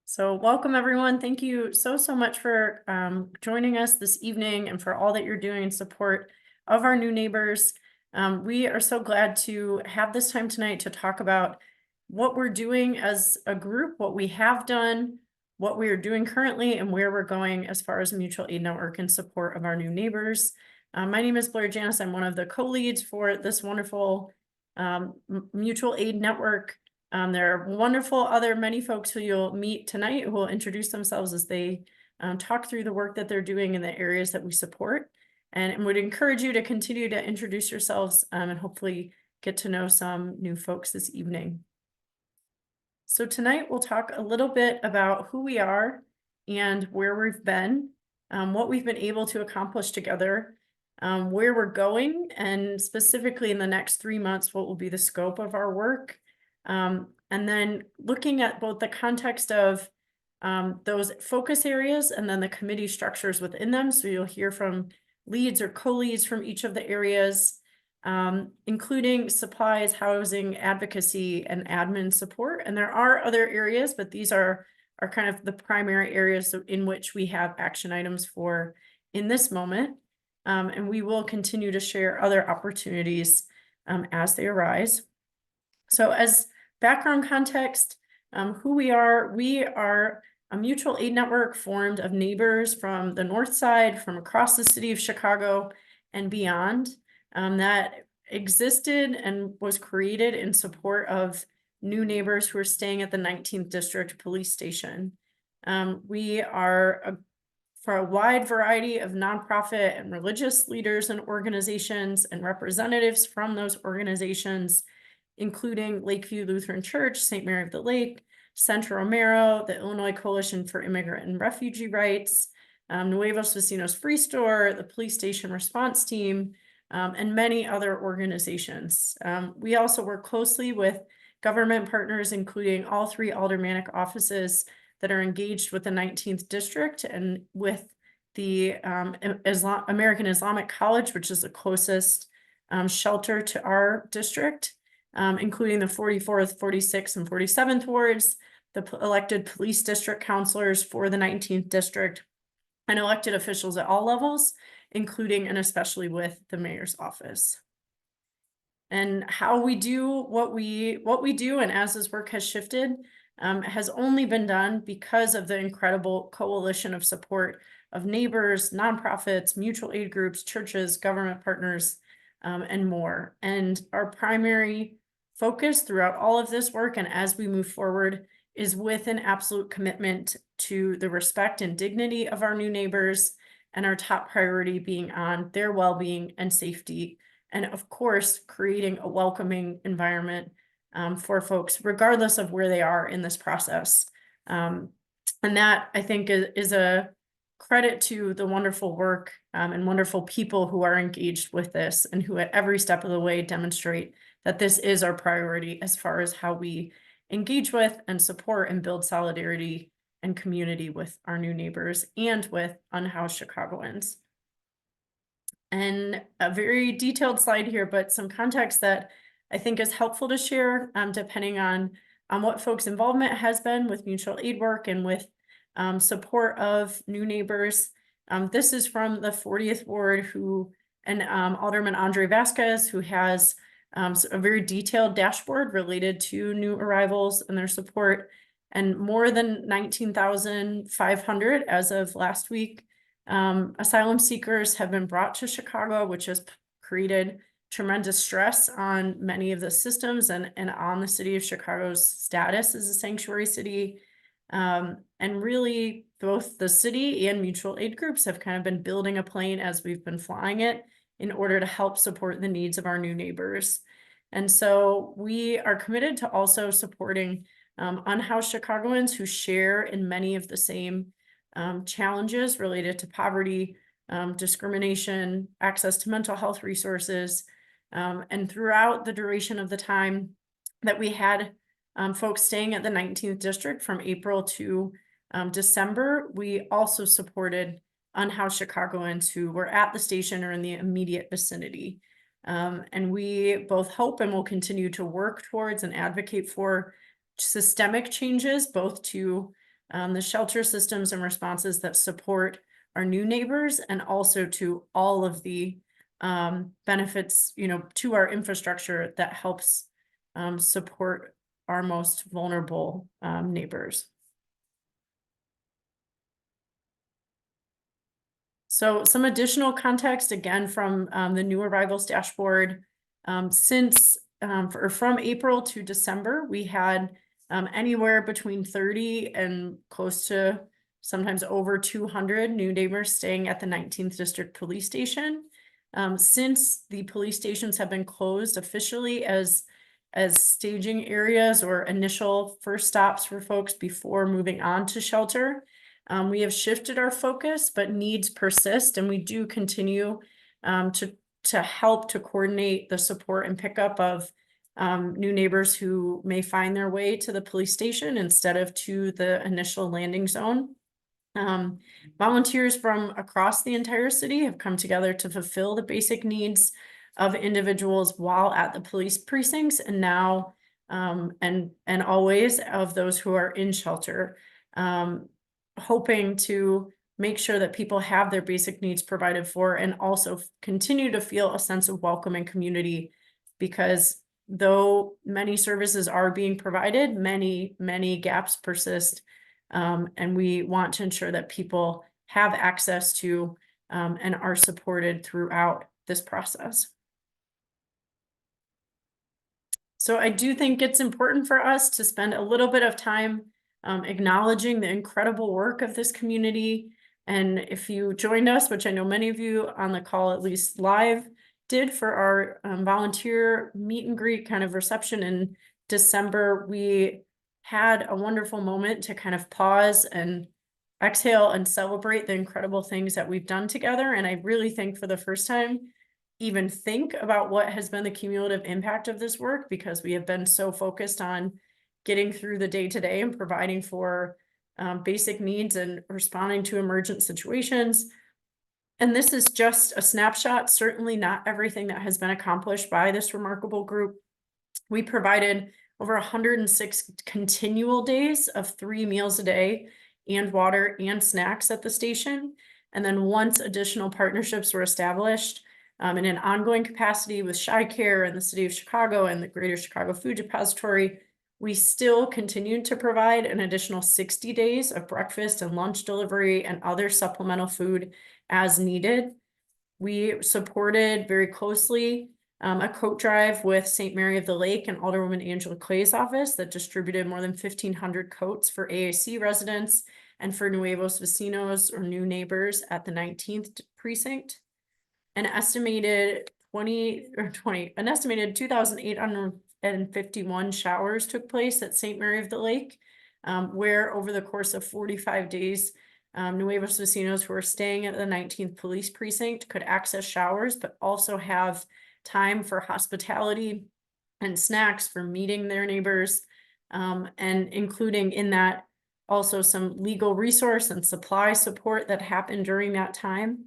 So welcome everyone. Thank you so much for joining us this evening and for all that you're doing in support of our new neighbors. We are so glad to have this time tonight to talk about what we're doing as a group, what we have done, what we are doing currently, and where we're going as far as a mutual aid network in support of our new neighbors. My name is Blair Janice. I'm one of the co-leads for this wonderful mutual aid network. There are many folks who you'll meet tonight who will introduce themselves as they talk through the work that they're doing in the areas that we support, and would encourage you to continue to introduce yourselves and hopefully get to know some new folks this evening. So tonight we'll talk a little bit about who we are and where we've been, what we've been able to accomplish together, where we're going, and specifically in the next 3 months, what will be the scope of our work. And then looking at both the context of those focus areas and then the committee structures within them. So you'll hear from leads or co-leads from each of the areas, including supplies, housing, advocacy, and admin support. And there are other areas, but these are kind of the primary areas in which we have action items for in this moment. And we will continue to share other opportunities as they arise. So as background context, who we are a mutual aid network formed of neighbors from the north side, from across the city of Chicago and beyond, that existed and was created in support of new neighbors who are staying at the 19th District Police Station. We are for a wide variety of nonprofit and religious leaders and organizations and representatives from those organizations, including LakeView Lutheran Church, St. Mary of the Lake, Centro Romero, the Illinois Coalition for Immigrant and Refugee Rights, Nuevos Vecinos Free Store, the Police Station Response Team, and many other organizations. We also work closely with government partners, including all 3 aldermanic offices that are engaged with the 19th District and with the American Islamic College, which is the closest shelter to our district. Including the 44th, 46th, and 47th wards, the elected police district counselors for the 19th district, and elected officials at all levels, including and especially with the mayor's office. And how we do what we do, and as this work has shifted, has only been done because of the incredible coalition of support of neighbors, nonprofits, mutual aid groups, churches, government partners, and more. And our primary focus throughout all of this work and as we move forward is with an absolute commitment to the respect and dignity of our new neighbors, and our top priority being on their well-being and safety, and of course, creating a welcoming environment for folks, regardless of where they are in this process. And that, I think, is a credit to the wonderful work and wonderful people who are engaged with this and who at every step of the way demonstrate that this is our priority as far as how we engage with and support and build solidarity and community with our new neighbors and with unhoused Chicagoans. And a very detailed slide here, but some context that I think is helpful to share depending on what folks' involvement has been with mutual aid work and with support of new neighbors. This is from the 40th Ward, and Alderman Andre Vasquez, who has a very detailed dashboard related to new arrivals and their support, and more than 19,500 as of last week. Asylum seekers have been brought to Chicago, which has created tremendous stress on many of the systems and on the city of Chicago's status as a sanctuary city. And really, both the city and mutual aid groups have kind of been building a plane as we've been flying it in order to help support the needs of our new neighbors. And so we are committed to also supporting unhoused Chicagoans who share in many of the same challenges related to poverty, discrimination, access to mental health resources. And throughout the duration of the time that we had folks staying at the 19th District from April to December, we also supported unhoused Chicagoans who were at the station or in the immediate vicinity. And we both hope and will continue to work towards and advocate for systemic changes, both to the shelter systems and responses that support our new neighbors, and also to all of the benefits, to our infrastructure that helps support our most vulnerable neighbors. So some additional context, again, from the new arrivals dashboard. From April to December, we had anywhere between 30 and close to sometimes over 200 new neighbors staying at the 19th District Police Station. Since the police stations have been closed officially as staging areas or initial first stops for folks before moving on to shelter, we have shifted our focus, but needs persist, and we do continue to help to coordinate the support and pickup of new neighbors who may find their way to the police station instead of to the initial landing zone. Volunteers from across the entire city have come together to fulfill the basic needs of individuals while at the police precincts, and now and always of those who are in shelter, hoping to make sure that people have their basic needs provided for, and also continue to feel a sense of welcome and community, because though many services are being provided, many gaps persist. And we want to ensure that people have access to and are supported throughout this process. So I do think it's important for us to spend a little bit of time acknowledging the incredible work of this community. And if you joined us, which I know many of you on the call, at least live, did for our volunteer meet and greet kind of reception in December, we had a wonderful moment to kind of pause and exhale and celebrate the incredible things that we've done together. And I really think for the first time, even think about what has been the cumulative impact of this work, because we have been so focused on getting through the day-to-day and providing for basic needs and responding to emergent situations. And this is just a snapshot, certainly not everything that has been accomplished by this remarkable group. We provided over 106 continual days of 3 meals a day and water and snacks at the station. And then once additional partnerships were established in an ongoing capacity with ChiCare and the City of Chicago and the Greater Chicago Food Depository, we still continued to provide an additional 60 days of breakfast and lunch delivery and other supplemental food as needed. We supported very closely a coat drive with St. Mary of the Lake and Alderwoman Angela Clay's office that distributed more than 1,500 coats for AAC residents and for Nuevos Vecinos, or new neighbors, at the 19th precinct. An estimated 2,851 showers took place at St. Mary of the Lake, where over the course of 45 days, Nuevos Vecinos who are staying at the 19th Police Precinct could access showers, but also have time for hospitality and snacks for meeting their neighbors, and including in that also some legal resource and supply support that happened during that time.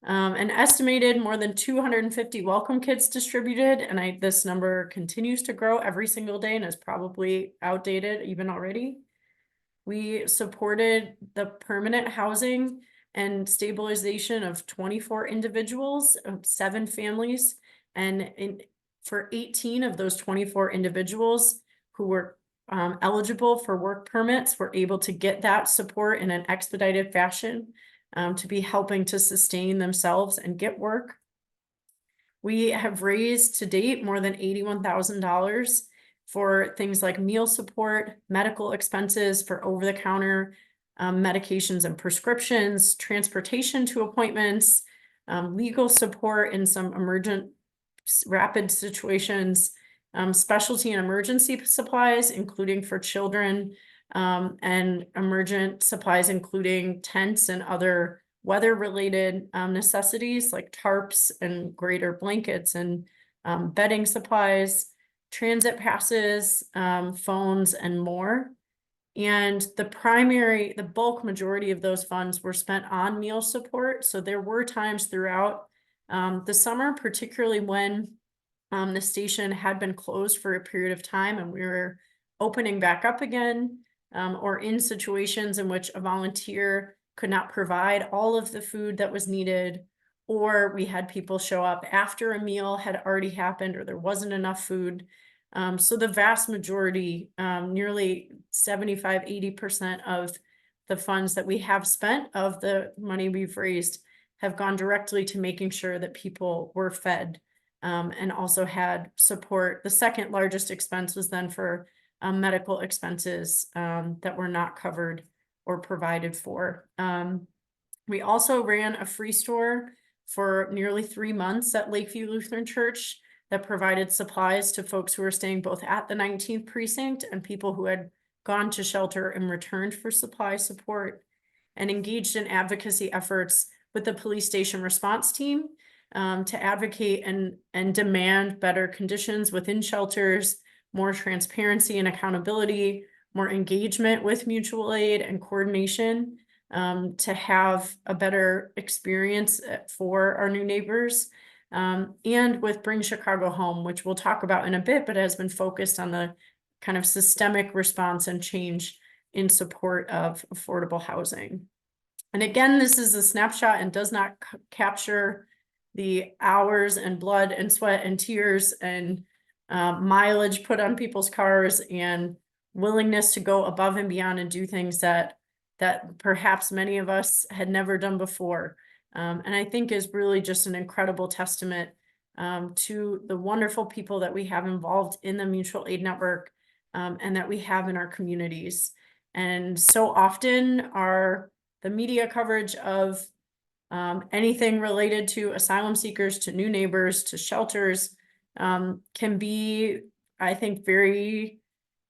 An estimated more than 250 welcome kits distributed, and this number continues to grow every single day and is probably outdated even already. We supported the permanent housing and stabilization of 24 individuals, 7 families, and for 18 of those 24 individuals who were eligible for work permits, were able to get that support in an expedited fashion to be helping to sustain themselves and get work. We have raised to date more than $81,000 for things like meal support, medical expenses for over-the-counter medications and prescriptions, transportation to appointments, legal support in some emergent rapid situations, specialty and emergency supplies, including for children, and emergent supplies, including tents and other weather-related necessities like tarps and greater blankets and bedding supplies, transit passes, phones, and more. And the bulk majority of those funds were spent on meal support. So there were times throughout the summer, particularly when the station had been closed for a period of time and we were opening back up again, or in situations in which a volunteer could not provide all of the food that was needed, or we had people show up after a meal had already happened or there wasn't enough food. So the vast majority, nearly 75, 80% of the funds that we have spent of the money we've raised have gone directly to making sure that people were fed, and also had support. The second largest expense was then for medical expenses that were not covered or provided for. We also ran a free store for nearly 3 months at LakeView Lutheran Church that provided supplies to folks who were staying both at the 19th precinct and people who had gone to shelter and returned for supply support, and engaged in advocacy efforts with the police station response team to advocate and demand better conditions within shelters, more transparency and accountability, more engagement with mutual aid and coordination, to have a better experience for our new neighbors. And with Bring Chicago Home, which we'll talk about in a bit, but has been focused on the kind of systemic response and change in support of affordable housing. And again, this is a snapshot and does not capture the hours and blood and sweat and tears and mileage put on people's cars and willingness to go above and beyond and do things that perhaps many of us had never done before. And I think is really just an incredible testament to the wonderful people that we have involved in the mutual aid network, and that we have in our communities. And so often the media coverage of anything related to asylum seekers, to new neighbors, to shelters, can be, I think, very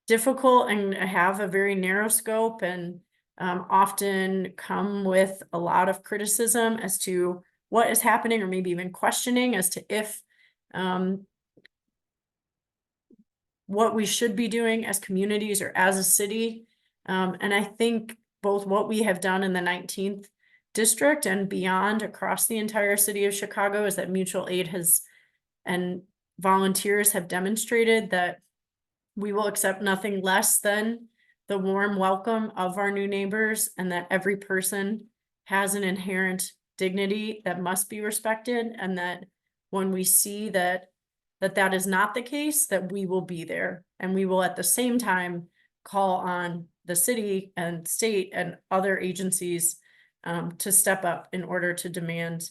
difficult and have a very narrow scope, and often come with a lot of criticism as to what is happening, or maybe even questioning as to if what we should be doing as communities or as a city. And I think both what we have done in the 19th district and beyond across the entire city of Chicago is that mutual aid and volunteers have demonstrated that we will accept nothing less than the warm welcome of our new neighbors, and that every person has an inherent dignity that must be respected, and that when we see that is not the case, that we will be there, and we will at the same time call on the city and state and other agencies to step up in order to demand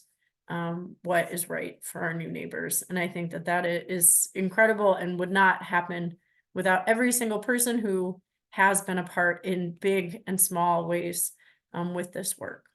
what is right for our new neighbors. And I think that is incredible and would not happen without every single person who has been a part in big and small ways with this work.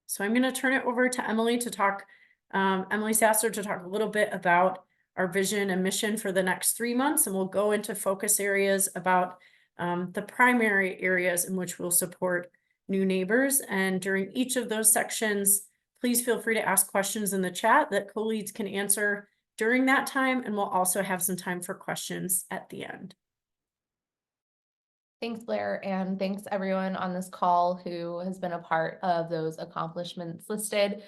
So I'm going to turn it over to Emily to talk, Emily Sasser, to talk a little bit about our vision and mission for the next 3 months, and we'll go into focus areas about the primary areas in which we'll support new neighbors. And during each of those sections, please feel free to ask questions in the chat that co-leads can answer during that time, and we'll also have some time for questions at the end. Thanks, Blair, and thanks everyone on this call who has been a part of those accomplishments listed,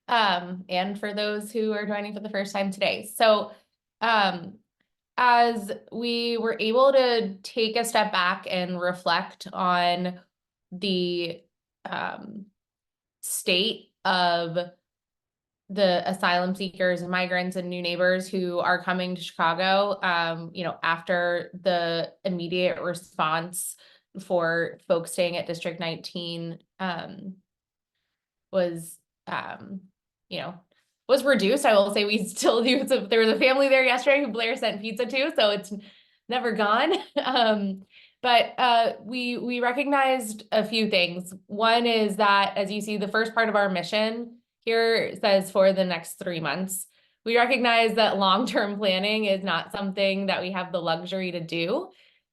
and for those who are joining for the first time today. So as we were able to take a step back and reflect on the state of the asylum seekers and migrants and new neighbors who are coming to Chicago, after the immediate response for folks staying at District 19 was reduced. I will say we still do. So there was a family there yesterday who Blair sent pizza to, so it's never gone. But we recognized a few things. One is that, as you see, the first part of our mission here says for the next 3 months. We recognize that long-term planning is not something that we have the luxury to do.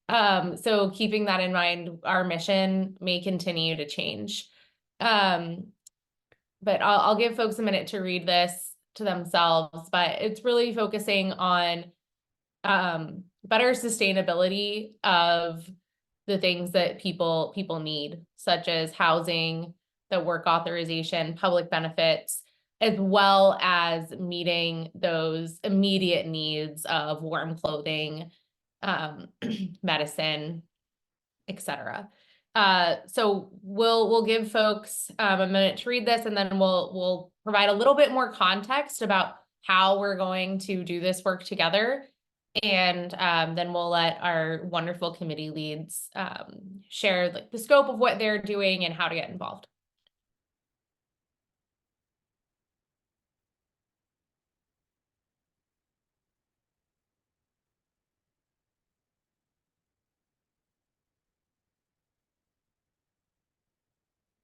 So keeping that in mind, our mission may continue to change. But I'll give folks a minute to read this to themselves, but it's really focusing on better sustainability of the things that people need, such as housing, the work authorization, public benefits, as well as meeting those immediate needs of warm clothing, medicine, etc. So we'll give folks a minute to read this, and then we'll provide a little bit more context about how we're going to do this work together. And then we'll let our wonderful committee leads share like the scope of what they're doing and how to get involved.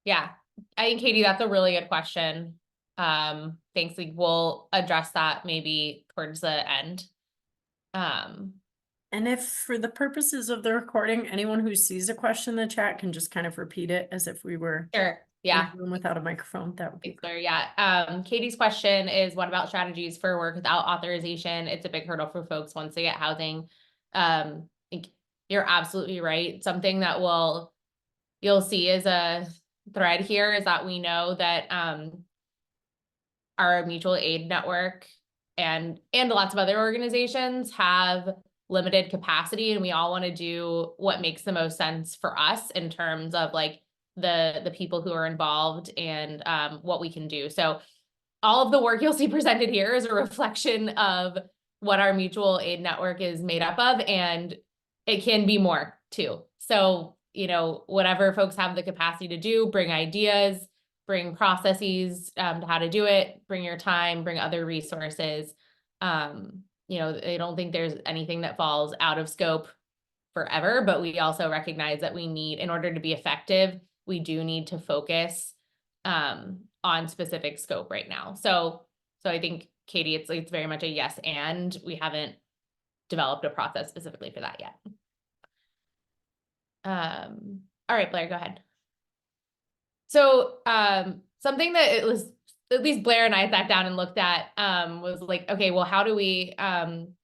Yeah, I think Katie, that's a really good question. Thanks. Like, we'll address that maybe towards the end. And if for the purposes of the recording, anyone who sees a question in the chat can just kind of repeat it as if we were Sure. Yeah. in a room without a microphone, that would be great. Yeah. Katie's question is, what about strategies for work without authorization? It's a big hurdle for folks once they get housing. I think you're absolutely right. Something that you'll see as a thread here is that we know that our mutual aid network and lots of other organizations have limited capacity, and we all want to do what makes the most sense for us in terms of like the people who are involved and what we can do. So all of the work you'll see presented here is a reflection of what our mutual aid network is made up of, and it can be more too. So, you know, whatever folks have the capacity to do, bring ideas, bring processes to how to do it, bring your time, bring other resources. You know, I don't think there's anything that falls out of scope forever, but we also recognize that we need, in order to be effective, we do need to focus on specific scope right now. So I think, Katie, it's very much a yes, and we haven't developed a process specifically for that yet. All right, Blair, go ahead. So something that it was, at least Blair and I sat down and looked at was like, okay, well, how do we want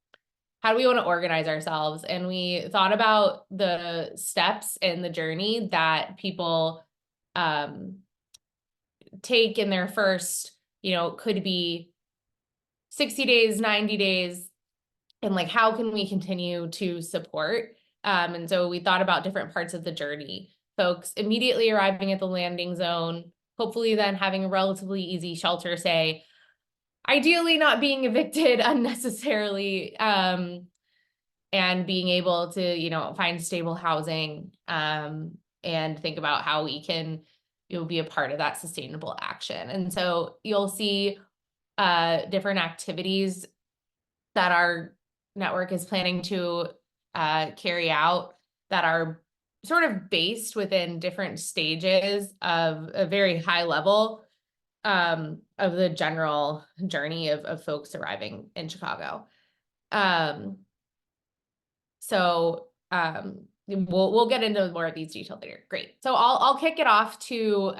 to organize ourselves? And we thought about the steps in the journey that people take in their first, you know, could be 60 days, 90 days, and like, how can we continue to support? And so we thought about different parts of the journey. Folks immediately arriving at the landing zone, hopefully then having a relatively easy shelter stay, ideally not being evicted unnecessarily, and being able to, you know, find stable housing, and think about how we can, you know, be a part of that sustainable action. And so you'll see different activities that our network is planning to carry out that are sort of based within different stages of a very high level of the general journey of folks arriving in Chicago. So we'll get into more of these details later. Great. So I'll kick it off to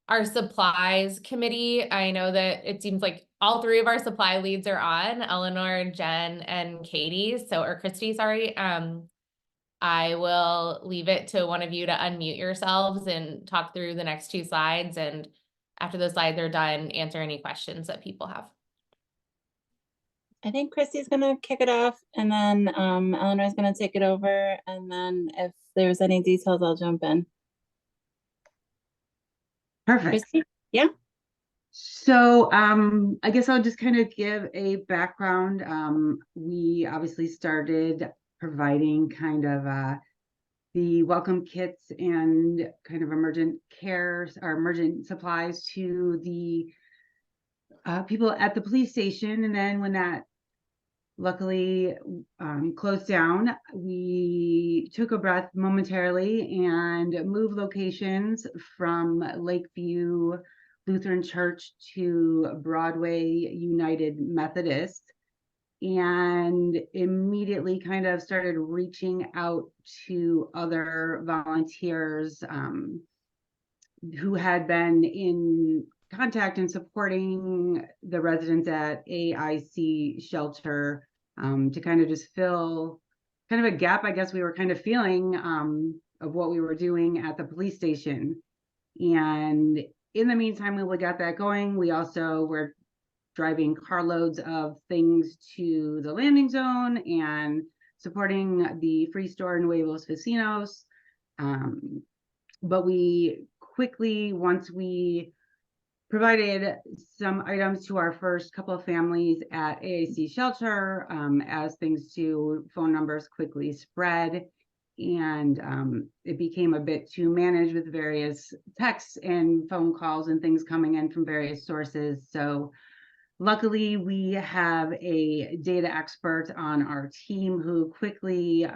our supplies committee. I know that it seems like all three of our supply leads are on, Eleanor, Jen, and Katie. Or Christy, sorry. I will leave it to one of you to unmute yourselves and talk through the next two slides. And after those slides are done, answer any questions that people have. I think Christy's gonna kick it off, and then Eleanor's gonna take it over, and then if there's any details, I'll jump in. Perfect. Christy? Yeah. So I guess I'll just kind of give a background. We obviously started providing kind of the welcome kits and kind of emergent care or emergent supplies to the people at the police station. And then when that luckily closed down, we took a breath momentarily and moved locations from LakeView Lutheran Church to Broadway United Methodist, and immediately kind of started reaching out to other volunteers who had been in contact and supporting the residents at AIC shelter to kind of just fill kind of a gap, I guess we were kind of feeling of what we were doing at the police station. And in the meantime, we got that going. We also were driving carloads of things to the landing zone and supporting the free store Nuevos Vecinos. But we quickly, once we provided some items to our first couple of families at AIC shelter, as things to phone numbers quickly spread, and it became a bit to manage with various texts and phone calls and things coming in from various sources. So luckily we have a data expert on our team who quickly,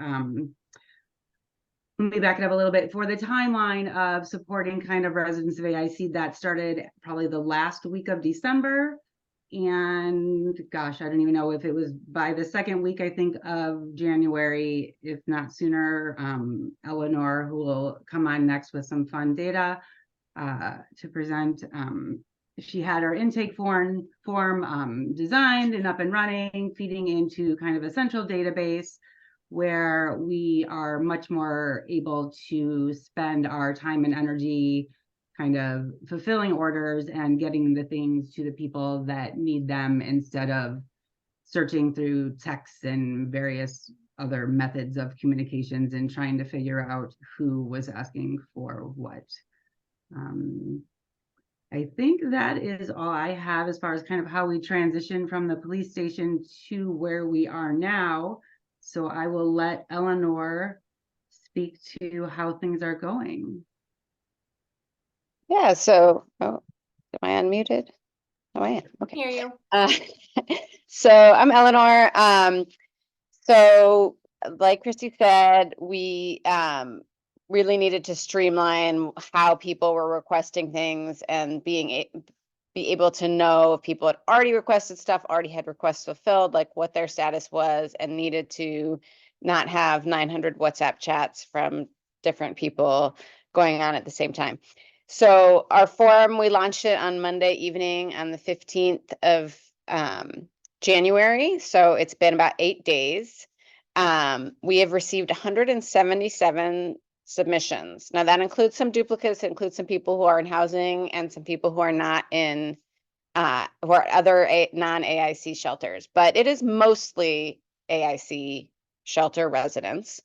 let me back it up a little bit. For the timeline of supporting kind of residents of AIC, that started probably the last week of December. And gosh, I don't even know if it was by the second week, I think, of January, if not sooner. Eleanor, who will come on next with some fun data to present. She had our intake form designed and up and running, feeding into kind of a central database where we are much more able to spend our time and energy kind of fulfilling orders and getting the things to the people that need them, instead of searching through texts and various other methods of communications and trying to figure out who was asking for what. I think that is all I have as far as kind of how we transition from the police station to where we are now. So I will let Eleanor speak to how things are going. Yeah, so, oh, am I unmuted? Oh, I am, okay. Hear you. So I'm Eleanor. So like Christy said, we really needed to streamline how people were requesting things and be able to know if people had already requested stuff, already had requests fulfilled, like what their status was, and needed to not have 900 WhatsApp chats from different people going on at the same time. So our forum, we launched it on Monday evening on the 15th of January. So it's been about 8 days. We have received 177 submissions. Now that includes some duplicates, it includes some people who are in housing and some people who are not in, who are other non-AIC shelters, but it is mostly AIC shelter residents.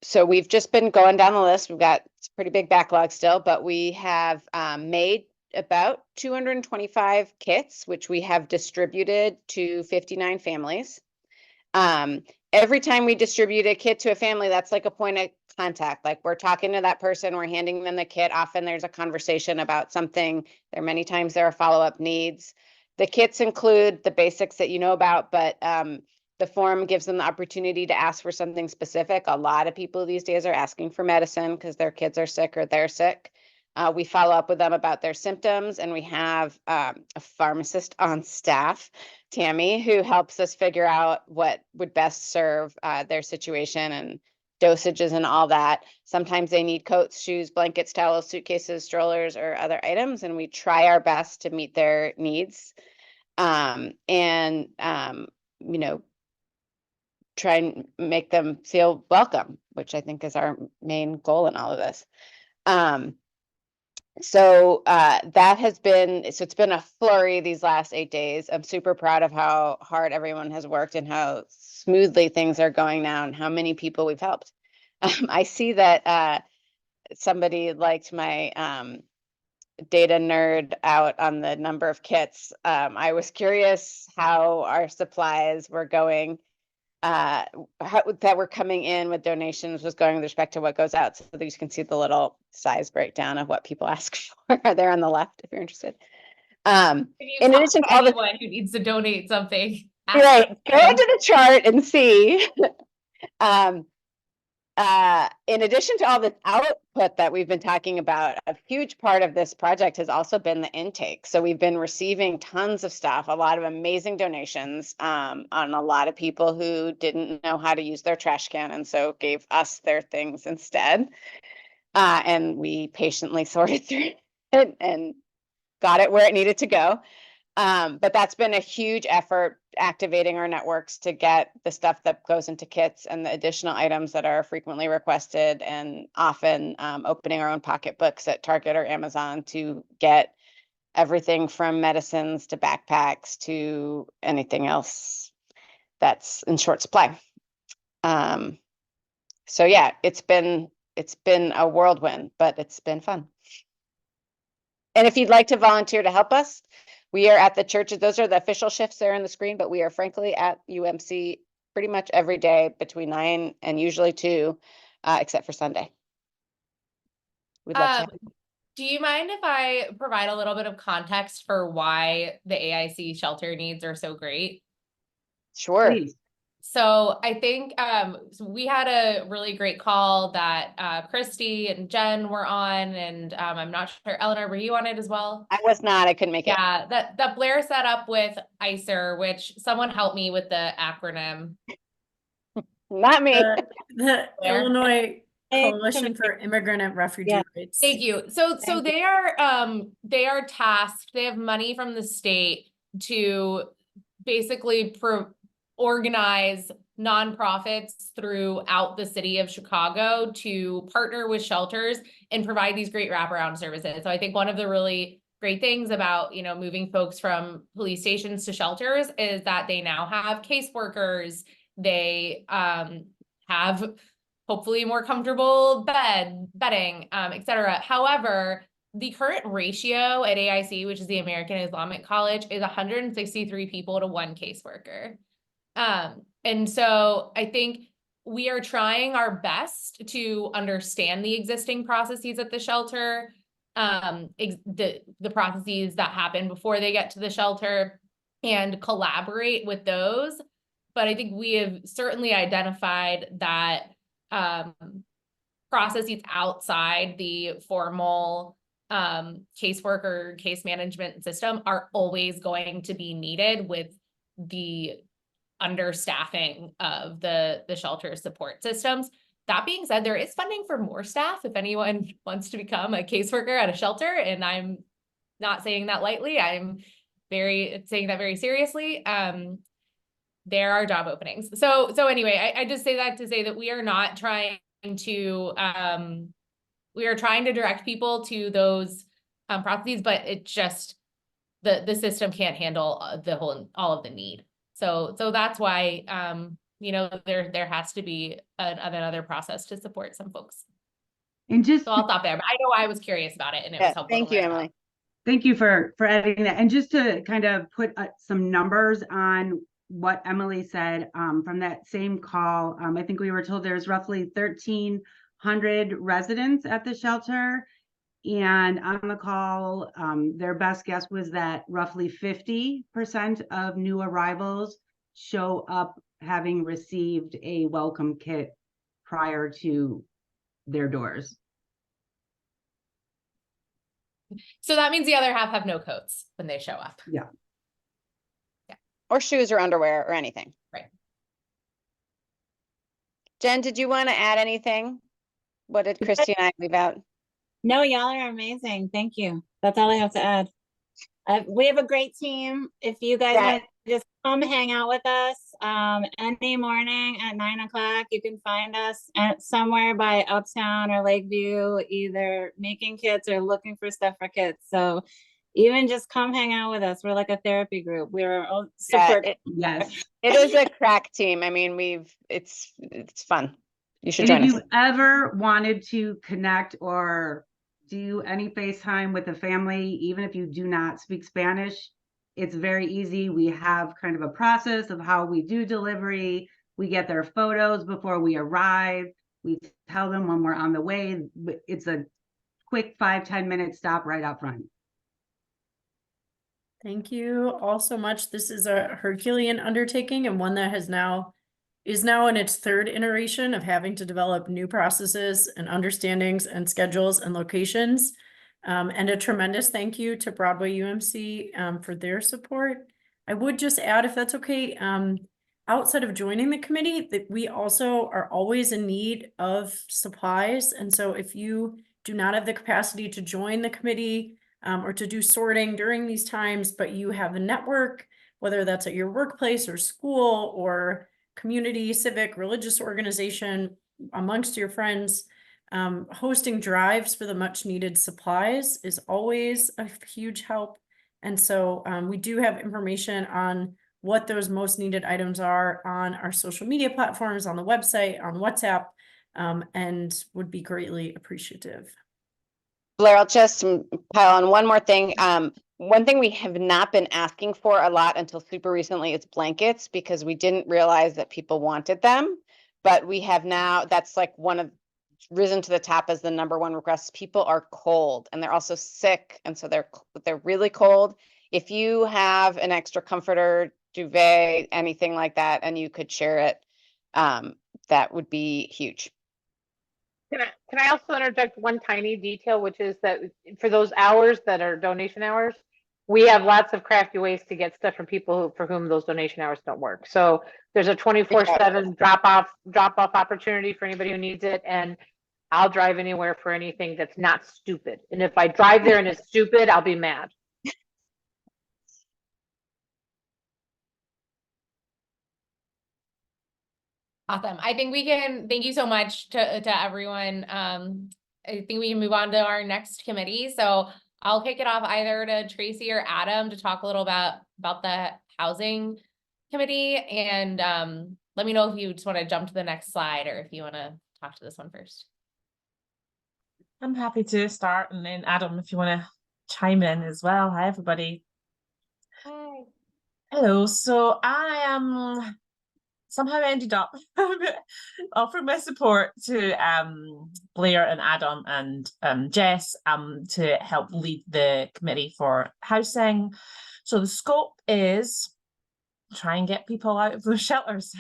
So we've just been going down the list. We've got a pretty big backlog still, but we have made about 225 kits, which we have distributed to 59 families. Every time we distribute a kit to a family, that's like a point of contact. Like we're talking to that person, we're handing them the kit. Often there's a conversation about something. Many times there are follow-up needs. The kits include the basics that you know about, but the form gives them the opportunity to ask for something specific. A lot of people these days are asking for medicine because their kids are sick or they're sick. We follow up with them about their symptoms, and we have a pharmacist on staff, Tammy, who helps us figure out what would best serve their situation and dosages and all that. Sometimes they need coats, shoes, blankets, towels, suitcases, strollers, or other items, and we try our best to meet their needs. You know, try and make them feel welcome, which I think is our main goal in all of this. So that has been, so it's been a flurry these last 8 days. I'm super proud of how hard everyone has worked and how smoothly things are going now and how many people we've helped. I see that somebody liked my data nerd out on the number of kits. I was curious how our supplies were going, that were coming in with donations was going with respect to what goes out, so that you can see the little size breakdown of what people ask for there on the left if you're interested. In addition to all the anyone who needs to donate something, right, go into the chart and see. In addition to all the output that we've been talking about, a huge part of this project has also been the intake. So we've been receiving tons of stuff, a lot of amazing donations on a lot of people who didn't know how to use their trash can and so gave us their things instead. And we patiently sorted through it and got it where it needed to go. But that's been a huge effort, activating our networks to get the stuff that goes into kits and the additional items that are frequently requested, and often opening our own pocketbooks at Target or Amazon to get everything from medicines to backpacks to anything else that's in short supply. So yeah, it's been a whirlwind, but it's been fun. And if you'd like to volunteer to help us, we are at the churches. Those are the official shifts there on the screen, but we are frankly at UMC pretty much every day between 9 and usually 2, except for Sunday. We'd love to have you. Do you mind if I provide a little bit of context for why the AIC shelter needs are so great? Sure. Please. So I think so we had a really great call that Christy and Jen were on, and I'm not sure, Eleanor, were you on it as well? I was not. I couldn't make it. Yeah, that Blair set up with ICER, which someone helped me with the acronym. Not me. The Blair. Illinois Hey, Coalition for Immigrant and Refugee Yeah. Rights. Thank you. So Thank they are tasked, they have money from the state to basically organize nonprofits throughout the city of Chicago to partner with shelters and provide these great wraparound services. So I think one of the really great things about, you know, moving folks from police stations to shelters is that they now have caseworkers. They have hopefully more comfortable bedding, et cetera. However, the current ratio at AIC, which is the American Islamic College, is 163 people to 1 caseworker. And so I think we are trying our best to understand the existing processes at the shelter, the processes that happen before they get to the shelter, and collaborate with those. But I think we have certainly identified that processes outside the formal caseworker case management system are always going to be needed with the understaffing of the shelter support systems. That being said, there is funding for more staff if anyone wants to become a caseworker at a shelter, and I'm not saying that lightly. I'm saying that very seriously. There are job openings. So anyway, I just say that to say that we are not trying to we are trying to direct people to those processes, but it just the system can't handle all of the need. So that's why you know, there has to be another process to support some folks. And just So I'll stop there. But I know I was curious about it, and it was helpful. Thank you, Emily. thank you for adding that. And just to kind of put some numbers on what Emily said from that same call, I think we were told there's roughly 1,300 residents at the shelter. And on the call, their best guess was that roughly 50% of new arrivals show up having received a welcome kit prior to their doors. So that means the other half have no coats when they show up. Yeah. Or shoes or underwear or anything. Right. Jen, did you want to add anything? What did Christy and I leave out? No, y'all are amazing. Thank you. That's all I have to add. We have a great team. If you guys want to just come hang out with us any morning at 9 o'clock, you can find us at somewhere by Uptown or Lakeview, either making kits or looking for stuff for kids. So even just come hang out with us. We're like a therapy group. We're all super. Yes. It is a crack team. I mean, it's fun. You should And join if us. you ever wanted to connect or do any FaceTime with a family, even if you do not speak Spanish, it's very easy. We have kind of a process of how we do delivery. We get their photos before we arrive. We tell them when we're on the way. It's a quick 5-10 minute stop right out front. Thank you all so much. This is a Herculean undertaking, and one that is now in its 3rd iteration of having to develop new processes and understandings and schedules and locations. And a tremendous thank you to Broadway UMC for their support. I would just add, if that's okay, outside of joining the committee, that we also are always in need of supplies. And so if you do not have the capacity to join the committee or to do sorting during these times, but you have a network, whether that's at your workplace or school or community, civic, religious organization, amongst your friends, hosting drives for the much needed supplies is always a huge help. And so we do have information on what those most needed items are on our social media platforms, on the website, on WhatsApp, and would be greatly appreciative. Blair, I'll just pile on one more thing. One thing we have not been asking for a lot until super recently is blankets, because we didn't realize that people wanted them. But we have now, that's like risen to the top as the #1 request. People are cold and they're also sick. And so they're really cold. If you have an extra comforter, duvet, anything like that, and you could share it, that would be huge. Can I also interject one tiny detail, which is that for those hours that are donation hours, we have lots of crafty ways to get stuff from people for whom those donation hours don't work. So there's a 24/7 drop off opportunity for anybody who needs it. And I'll drive anywhere for anything that's not stupid. And if I drive there and it's stupid, I'll be mad. Awesome. I think we can, thank you so much to everyone. I think we can move on to our next committee. So I'll kick it off either to Tracy or Adam to talk a little about the housing committee. And let me know if you just want to jump to the next slide or if you want to talk to this one first. I'm happy to start, and then Adam, if you want to chime in as well. Hi, everybody. Hi. Hello. So I somehow ended up offering my support to Blair and Adam and Jess to help lead the committee for housing. So the scope is try and get people out of those shelters,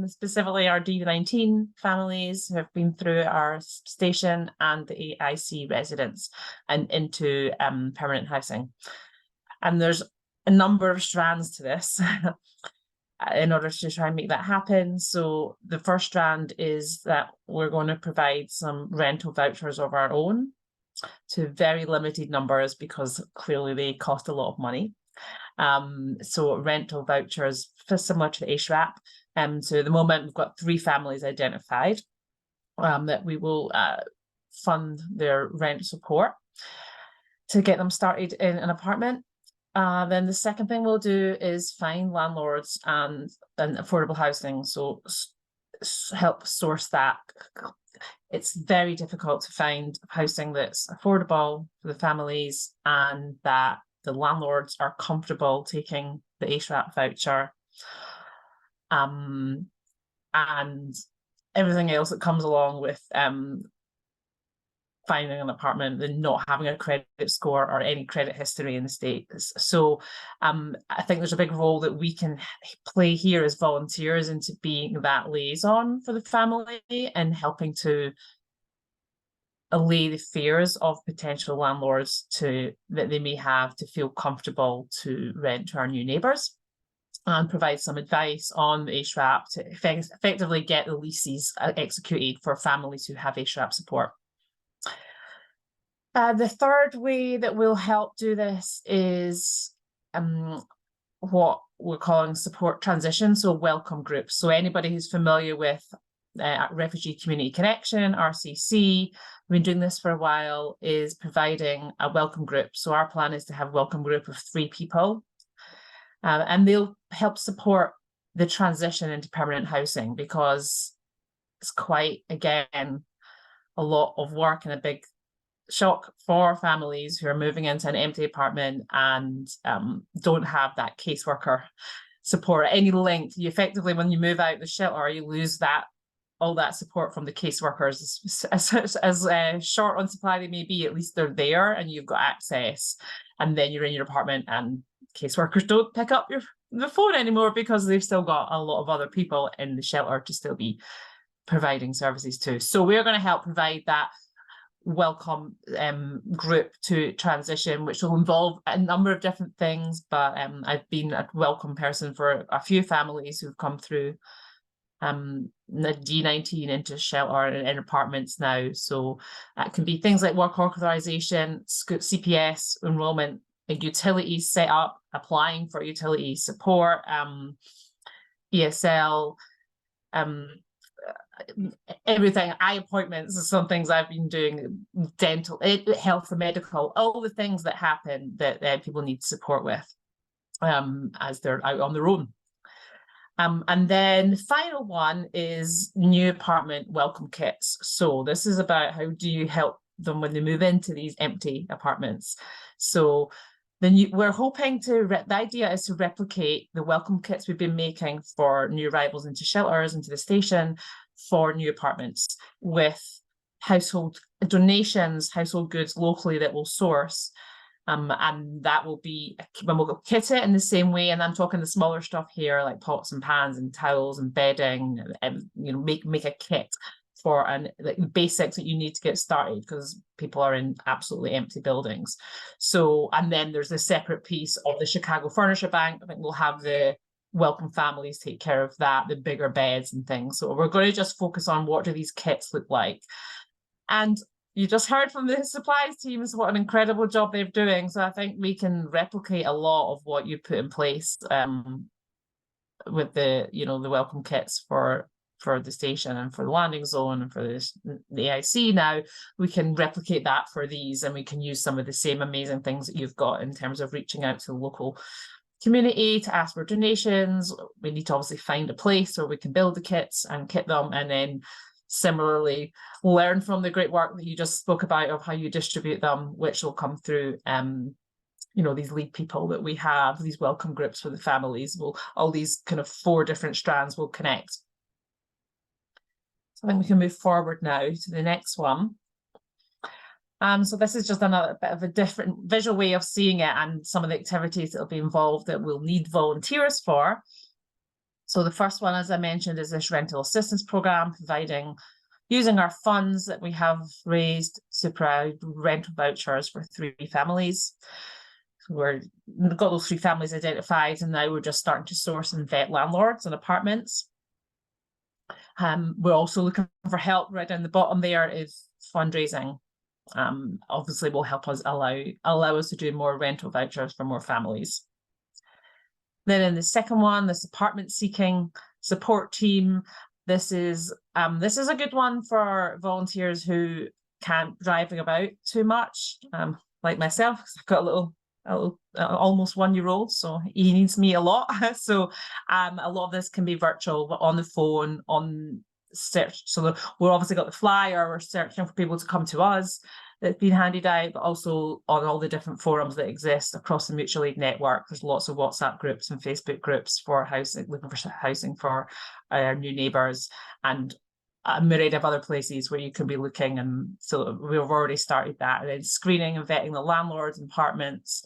specifically our D19 families who have been through our station and the AIC residents and into permanent housing. And there's a number of strands to this in order to try and make that happen. So the first strand is that we're going to provide some rental vouchers of our own to very limited numbers, because clearly they cost a lot of money. So rental vouchers similar to the HRAP. So at the moment we've got 3 families identified that we will fund their rent support to get them started in an apartment. Then the second thing we'll do is find landlords and affordable housing. So help source that. It's very difficult to find housing that's affordable for the families and that the landlords are comfortable taking the HRAP voucher, and everything else that comes along with finding an apartment and not having a credit score or any credit history in the States. So I think there's a big role that we can play here as volunteers into being that liaison for the family and helping to allay the fears of potential landlords that they may have to feel comfortable to rent to our new neighbours, and provide some advice on the HRAP to effectively get the leases executed for families who have HRAP support. The third way that will help do this is what we're calling support transition, so welcome groups. So anybody who's familiar with Refugee Community Connection, RCC, we've been doing this for a while, is providing a welcome group. So our plan is to have a welcome group of 3 people, and they'll help support the transition into permanent housing, because it's quite, again, a lot of work and a big shock for families who are moving into an empty apartment and don't have that caseworker support at any length. You effectively, when you move out the shelter, you lose all that support from the caseworkers. As short on supply they may be, at least they're there and you've got access. And then you're in your apartment and caseworkers don't pick up the phone anymore because they've still got a lot of other people in the shelter to still be providing services to. So we're going to help provide that welcome group to transition, which will involve a number of different things, but I've been a welcome person for a few families who've come through the D19 into shelter and in apartments now. So it can be things like work authorization, CPS enrollment, utilities set up, applying for utility support, ESL, everything. Eye appointments are some things I've been doing, dental, health and medical, all the things that happen that people need support with as they're out on their own. And then the final one is new apartment welcome kits. So this is about how do you help them when they move into these empty apartments. So we're hoping to, the idea is to replicate the welcome kits we've been making for new arrivals into shelters, into the station, for new apartments, with household donations, household goods locally that we'll source. And that will be when we'll kit it in the same way. And I'm talking the smaller stuff here, like pots and pans and towels and bedding, and make a kit for like the basics that you need to get started, because people are in absolutely empty buildings. So, and then there's a separate piece of the Chicago Furniture Bank. I think we'll have the welcome families take care of that, the bigger beds and things. So we're going to just focus on what do these kits look like. And you just heard from the supplies teams what an incredible job they're doing. So I think we can replicate a lot of what you put in place with the welcome kits for the station and for the landing zone and for the AIC. Now we can replicate that for these, and we can use some of the same amazing things that you've got in terms of reaching out to the local community to ask for donations. We need to obviously find a place where we can build the kits and kit them, and then similarly learn from the great work that you just spoke about of how you distribute them, which will come through these lead people that we have, these welcome groups for the families. All these kind of 4 different strands will connect. So I think we can move forward now to the next one. So this is just another bit of a different visual way of seeing it, and some of the activities that will be involved that we'll need volunteers for. So the first one, as I mentioned, is this rental assistance program, using our funds that we have raised to provide rental vouchers for 3 families. We've got those 3 families identified, and now we're just starting to source and vet landlords and apartments. We're also looking for help. Right down the bottom there is fundraising. Obviously will help us allow us to do more rental vouchers for more families. Then in the second one, this apartment seeking support team. This is a good one for volunteers who can't driving about too much, like myself, because I've got a little almost 1-year-old, so he needs me a lot. So a lot of this can be virtual, but on the phone, on search. So we're obviously got the flyer, we're searching for people to come to us that's been handed out, but also on all the different forums that exist across the mutual aid network. There's lots of WhatsApp groups and Facebook groups for housing, looking for housing for our new neighbours, and a myriad of other places where you can be looking. And so we've already started that, and then screening and vetting the landlords and apartments,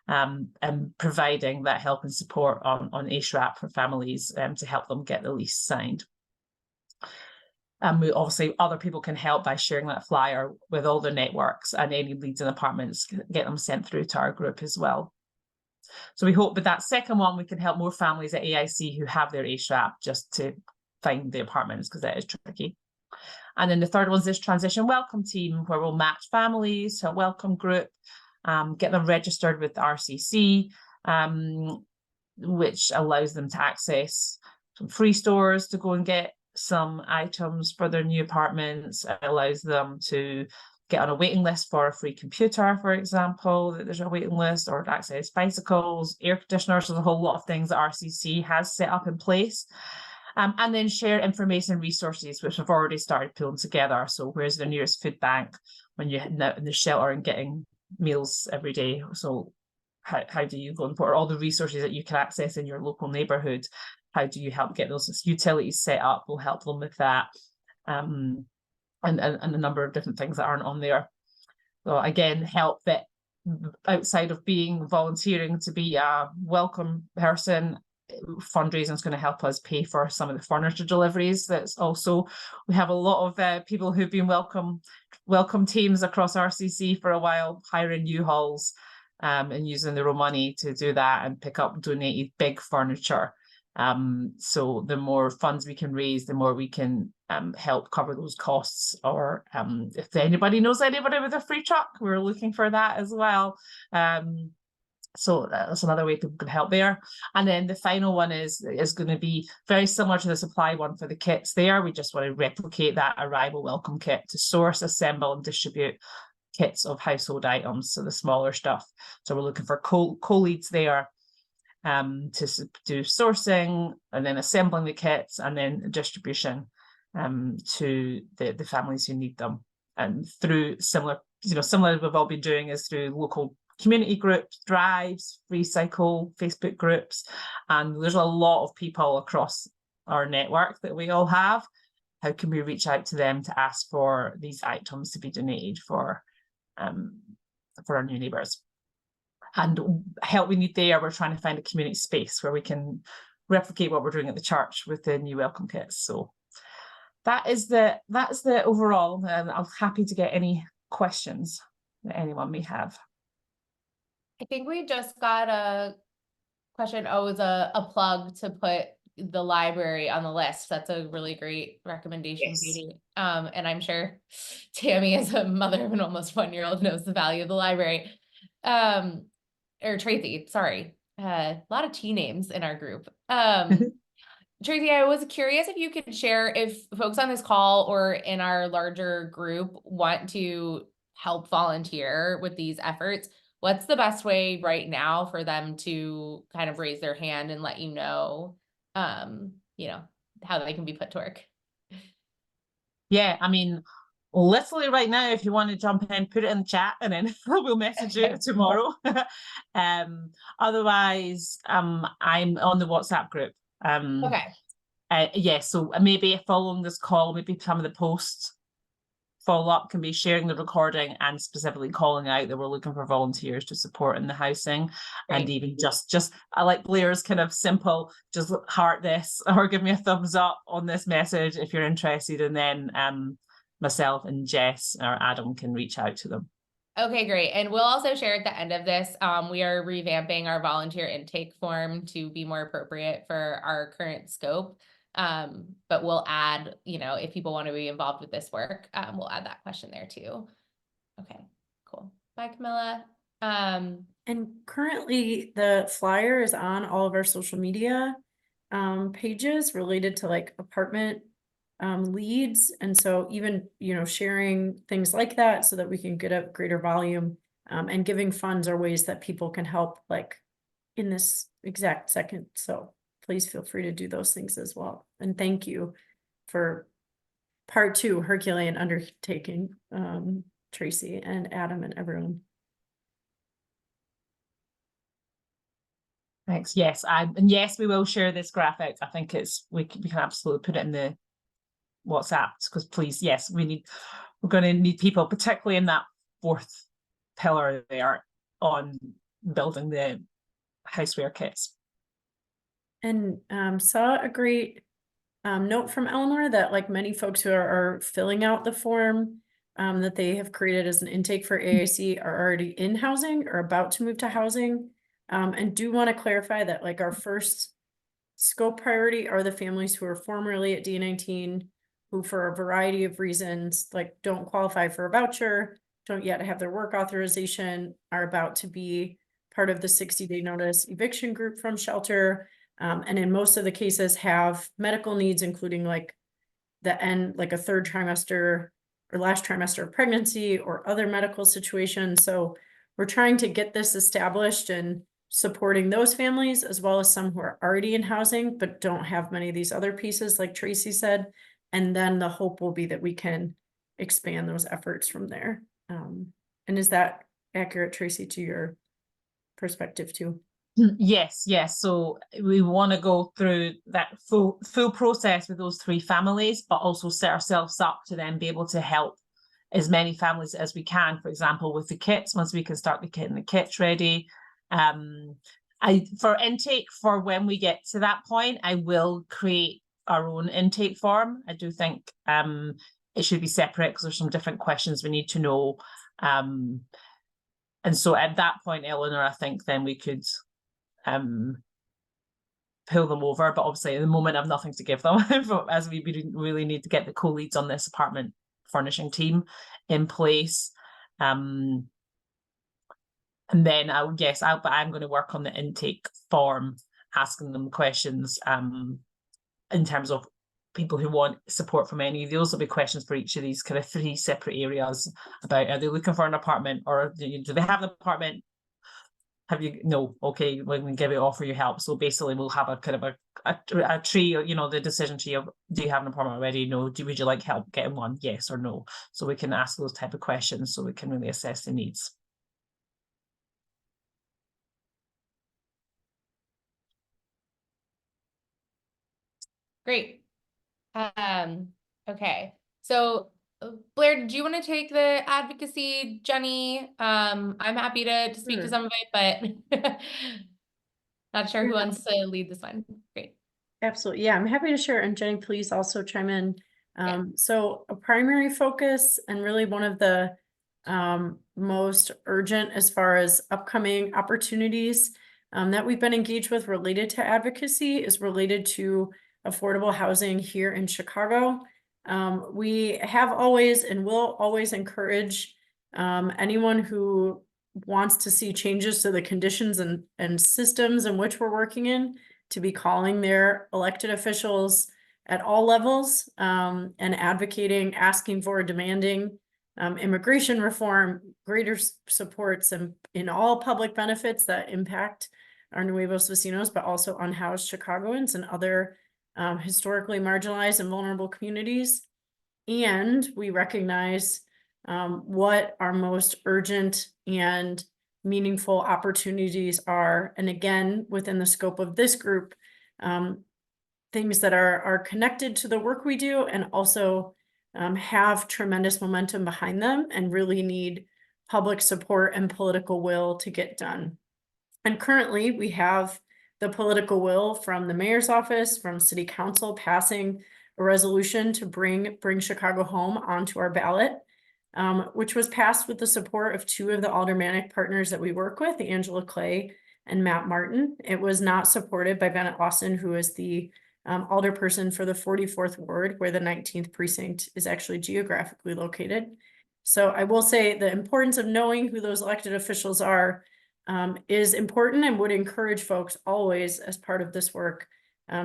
and providing that help and support on ASHRAP for families to help them get the lease signed. We obviously, other people can help by sharing that flyer with all their networks, and any leads in apartments, get them sent through to our group as well. So we hope with that second one, we can help more families at AIC who have their ASHRAP just to find the apartments, because that is tricky. And then the third one is this transition welcome team, where we'll match families to a welcome group, get them registered with RCC, which allows them to access some free stores to go and get some items for their new apartments. It allows them to get on a waiting list for a free computer, for example, that there's a waiting list, or access bicycles, air conditioners. There's a whole lot of things that RCC has set up in place. And then share information and resources, which we've already started pulling together. So where's the nearest food bank when you're in the shelter and getting meals every day? So how do you go and put all the resources that you can access in your local neighbourhood? How do you help get those utilities set up? We'll help them with that. And a number of different things that aren't on there. So again, help that outside of being volunteering to be a welcome person, fundraising is going to help us pay for some of the furniture deliveries. That's also, we have a lot of people who've been welcome teams across RCC for a while, hiring U-Hauls and using their own money to do that and pick up donated big furniture. So the more funds we can raise, the more we can help cover those costs. Or if anybody knows anybody with a free truck, we're looking for that as well. So that's another way people can help there. And then the final one is going to be very similar to the supply one for the kits there. We just want to replicate that arrival welcome kit to source, assemble and distribute kits of household items, so the smaller stuff. So we're looking for co-leads there. do sourcing and then assembling the kits and then distribution to the families who need them. And through similar we've all been doing is through local community groups, drives, free cycle, Facebook groups, and there's a lot of people across our network that we all have. How can we reach out to them to ask for these items to be donated for our new neighbours? And help we need there, we're trying to find a community space where we can replicate what we're doing at the church with the new welcome kits. So that's the overall, and I'm happy to get any questions that anyone may have. I think we just got a question. Oh, it was a plug to put the library on the list. That's a really great recommendation, Yes. Judy. And I'm sure Tammy, as a mother of an almost 1-year-old, knows the value of the library. Or Tracy, sorry. A lot of T names in our group. Tracy, I was curious if you could share if folks on this call or in our larger group want to help volunteer with these efforts. What's the best way right now for them to kind of raise their hand and let you know, how they can be put to work? Yeah, I mean, literally right now, if you want to jump in, put it in the chat and then we'll message you tomorrow. Otherwise, I'm on the WhatsApp group. Okay. So maybe following this call, maybe some of the posts follow-up can be sharing the recording and specifically calling out that we're looking for volunteers to support in the housing. Great. And even just I like Blair's kind of simple, just heart this or give me a thumbs up on this message if you're interested, and then myself and Jess or Adam can reach out to them. Okay, great. And we'll also share at the end of this, we are revamping our volunteer intake form to be more appropriate for our current scope. But we'll add, if people want to be involved with this work, we'll add that question there too. Okay, cool. Bye, Camilla. And currently the flyer is on all of our social media pages related to like apartment leads. And so even, sharing things like that so that we can get a greater volume and giving funds are ways that people can help like in this exact second. So please feel free to do those things as well. And thank you for part 2, Herculean undertaking, Tracy and Adam and everyone. Thanks. Yes, yes, we will share this graphic. I think we can absolutely put it in the WhatsApp because please, yes, we're going to need people, particularly in that 4th pillar there on building the houseware kits. And saw a great note from Eleanor that like many folks who are filling out the form that they have created as an intake for AIC are already in housing or about to move to housing. And do want to clarify that like our first scope priority are the families who are formerly at D19, who for a variety of reasons like don't qualify for a voucher, don't yet have their work authorization, are about to be part of the 60-day notice eviction group from shelter. And in most of the cases have medical needs, including like a 3rd trimester or last trimester of pregnancy or other medical situations. So we're trying to get this established and supporting those families, as well as some who are already in housing, but don't have many of these other pieces, like Tracy said. And then the hope will be that we can expand those efforts from there. And is that accurate, Tracy, to your perspective too? Yes. So we want to go through that full process with those 3 families, but also set ourselves up to then be able to help as many families as we can. For example, with the kits, once we can start getting the kits ready. For intake, for when we get to that point, I will create our own intake form. I do think it should be separate because there's some different questions we need to know. And so at that point, Eleanor, I think then we could pull them over, but obviously at the moment I've nothing to give them as we really need to get the co-leads on this apartment furnishing team in place. And then I'm going to work on the intake form, asking them questions in terms of people who want support from any of those. There'll be questions for each of these kind of 3 separate areas about, are they looking for an apartment, or do they have an apartment? have you, no, okay, we can give you, offer you help. So basically we'll have a kind of a tree, you know, the decision tree of, do you have an appointment already? No. Would you like help getting one? Yes or no. So we can ask those type of questions so we can really assess the needs. Great. Okay. So Blair, do you want to take the advocacy, Jenny? I'm happy to speak to Sure. some of it, but not sure who wants to lead this one. Great. Absolutely. Yeah, I'm happy to share. And Jenny, please also chime in. So a primary focus and really one of the most urgent as far as upcoming opportunities that we've been engaged with related to advocacy is related to affordable housing here in Chicago. We have always and will always encourage anyone who wants to see changes to the conditions and systems in which we're working in to be calling their elected officials at all levels and advocating, asking for, demanding immigration reform, greater supports in all public benefits that impact our Nuevos Vecinos, but also unhoused Chicagoans and other historically marginalized and vulnerable communities. And we recognize what our most urgent and meaningful opportunities are. And again, within the scope of this group, things that are connected to the work we do and also have tremendous momentum behind them and really need public support and political will to get done. And currently we have the political will from the mayor's office, from city council passing a resolution to bring Chicago Home onto our ballot, which was passed with the support of two of the aldermanic partners that we work with, Angela Clay and Matt Martin. It was not supported by Bennett Lawson, who is the alderperson for the 44th ward, where the 19th precinct is actually geographically located. So I will say the importance of knowing who those elected officials are is important, and would encourage folks always as part of this work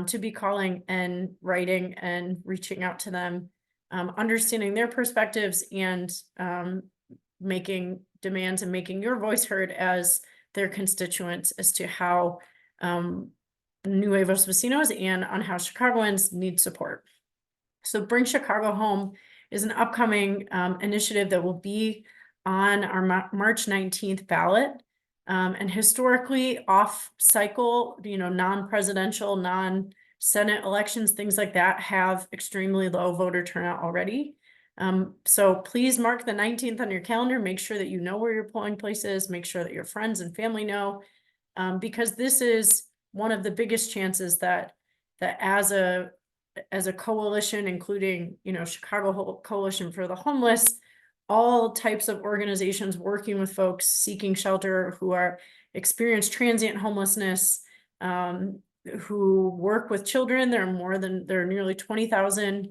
to be calling and writing and reaching out to them, understanding their perspectives and making demands and making your voice heard as their constituents as to how Nuevos Vecinos and unhoused Chicagoans need support. So Bring Chicago Home is an upcoming initiative that will be on our March 19th ballot. And historically off cycle, non-presidential, non-Senate elections, things like that have extremely low voter turnout already. So please mark the 19th on your calendar. Make sure that you know where your polling place is. Make sure that your friends and family know, because this is one of the biggest chances that as a coalition, including, Chicago Coalition for the Homeless, all types of organizations working with folks seeking shelter who are experienced transient homelessness, who work with children. There are nearly 20,000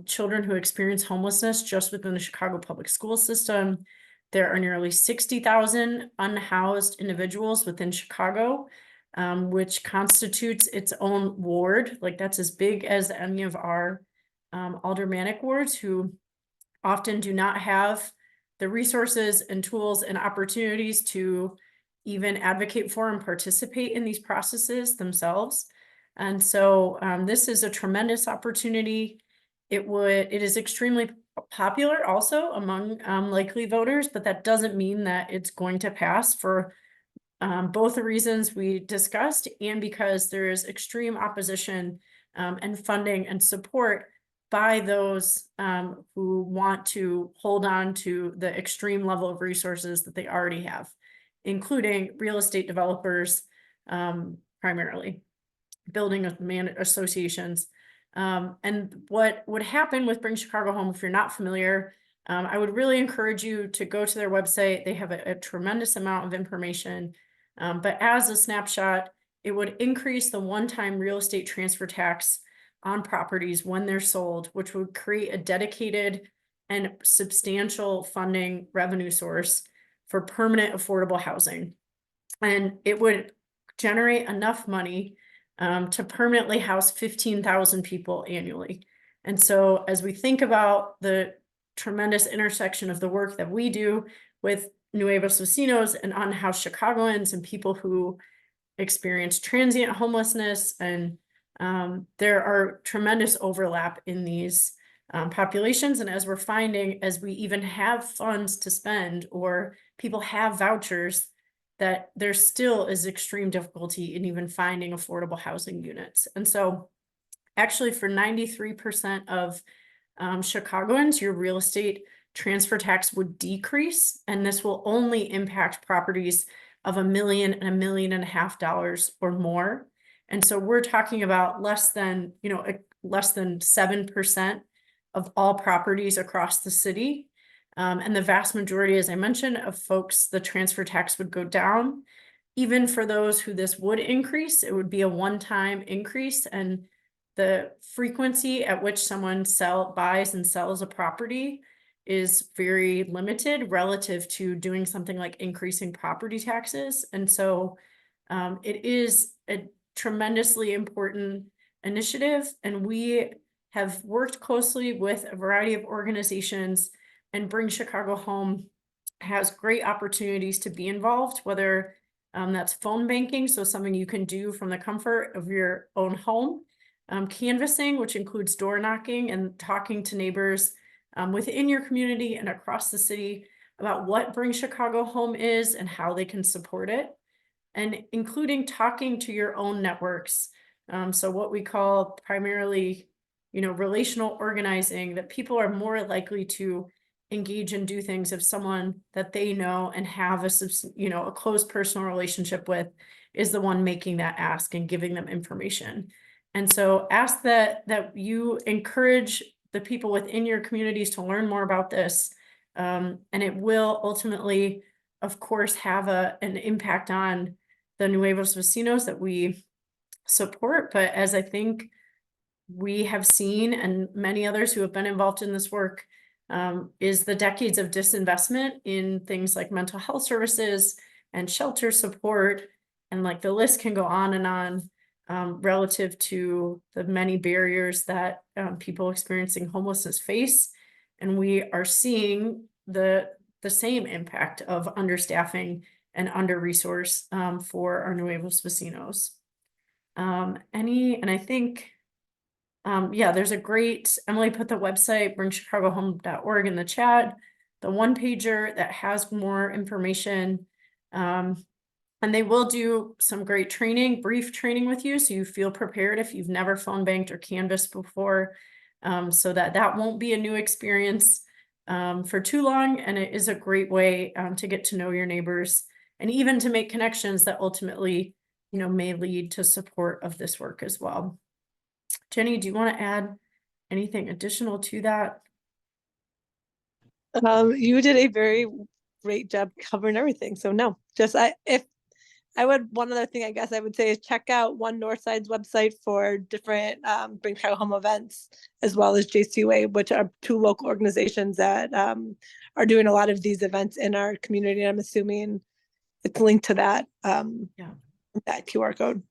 children who experience homelessness just within the Chicago public school system. There are nearly 60,000 unhoused individuals within Chicago, which constitutes its own ward. Like, that's as big as any of our aldermanic wards, who often do not have the resources and tools and opportunities to even advocate for and participate in these processes themselves. And so this is a tremendous opportunity. It is extremely popular also among likely voters, but that doesn't mean that it's going to pass for both the reasons we discussed, and because there is extreme opposition and funding and support by those who want to hold on to the extreme level of resources that they already have, including real estate developers, primarily building associations. And what would happen with Bring Chicago Home, if you're not familiar, I would really encourage you to go to their website. They have a tremendous amount of information, but as a snapshot, it would increase the one-time real estate transfer tax on properties when they're sold, which would create a dedicated and substantial funding revenue source for permanent affordable housing. And it would generate enough money to permanently house 15,000 people annually. And so as we think about the tremendous intersection of the work that we do with Nuevos Vecinos and on how Chicagoans and people who experience transient homelessness, and there are tremendous overlap in these populations. And as we're finding, as we even have funds to spend or people have vouchers, that there still is extreme difficulty in even finding affordable housing units. And so actually for 93% of Chicagoans, your real estate transfer tax would decrease, and this will only impact properties of $1 million and $1.5 million or more. And so we're talking about less than 7% of all properties across the city. And the vast majority, as I mentioned, of folks, the transfer tax would go down. Even for those who this would increase, it would be a one-time increase, and the frequency at which someone buys and sells a property is very limited relative to doing something like increasing property taxes. And so it is a tremendously important initiative, and we have worked closely with a variety of organizations, and Bring Chicago Home has great opportunities to be involved, whether that's phone banking, so something you can do from the comfort of your own home, canvassing, which includes door knocking and talking to neighbors within your community and across the city about what Bring Chicago Home is and how they can support it, and including talking to your own networks. So what we call primarily, relational organizing, that people are more likely to engage and do things if someone that they know and have a close personal relationship with is the one making that ask and giving them information. And so ask that you encourage the people within your communities to learn more about this. And it will ultimately, of course, have an impact on the Nuevos Vecinos that we support. But as I think we have seen, and many others who have been involved in this work, is the decades of disinvestment in things like mental health services and shelter support. And like the list can go on and on. Relative to the many barriers that people experiencing homelessness face. And we are seeing the same impact of understaffing and under-resourced for our Nuevos Vecinos. And I think, there's a great, Emily put the website, bringchicagohome.org in the chat, the one-pager that has more information. And they will do some great training, brief training with you, so you feel prepared if you've never phone banked or canvassed before, so that won't be a new experience for too long. And it is a great way to get to know your neighbors and even to make connections that ultimately, may lead to support of this work as well. Jenny, do you want to add anything additional to that? You did a very great job covering everything. So no, one other thing I guess I would say is check out One Northside's website for different Bring Chicago Home events, as well as JCUA, which are two local organizations that are doing a lot of these events in our community. And I'm assuming it's linked to that, that QR code.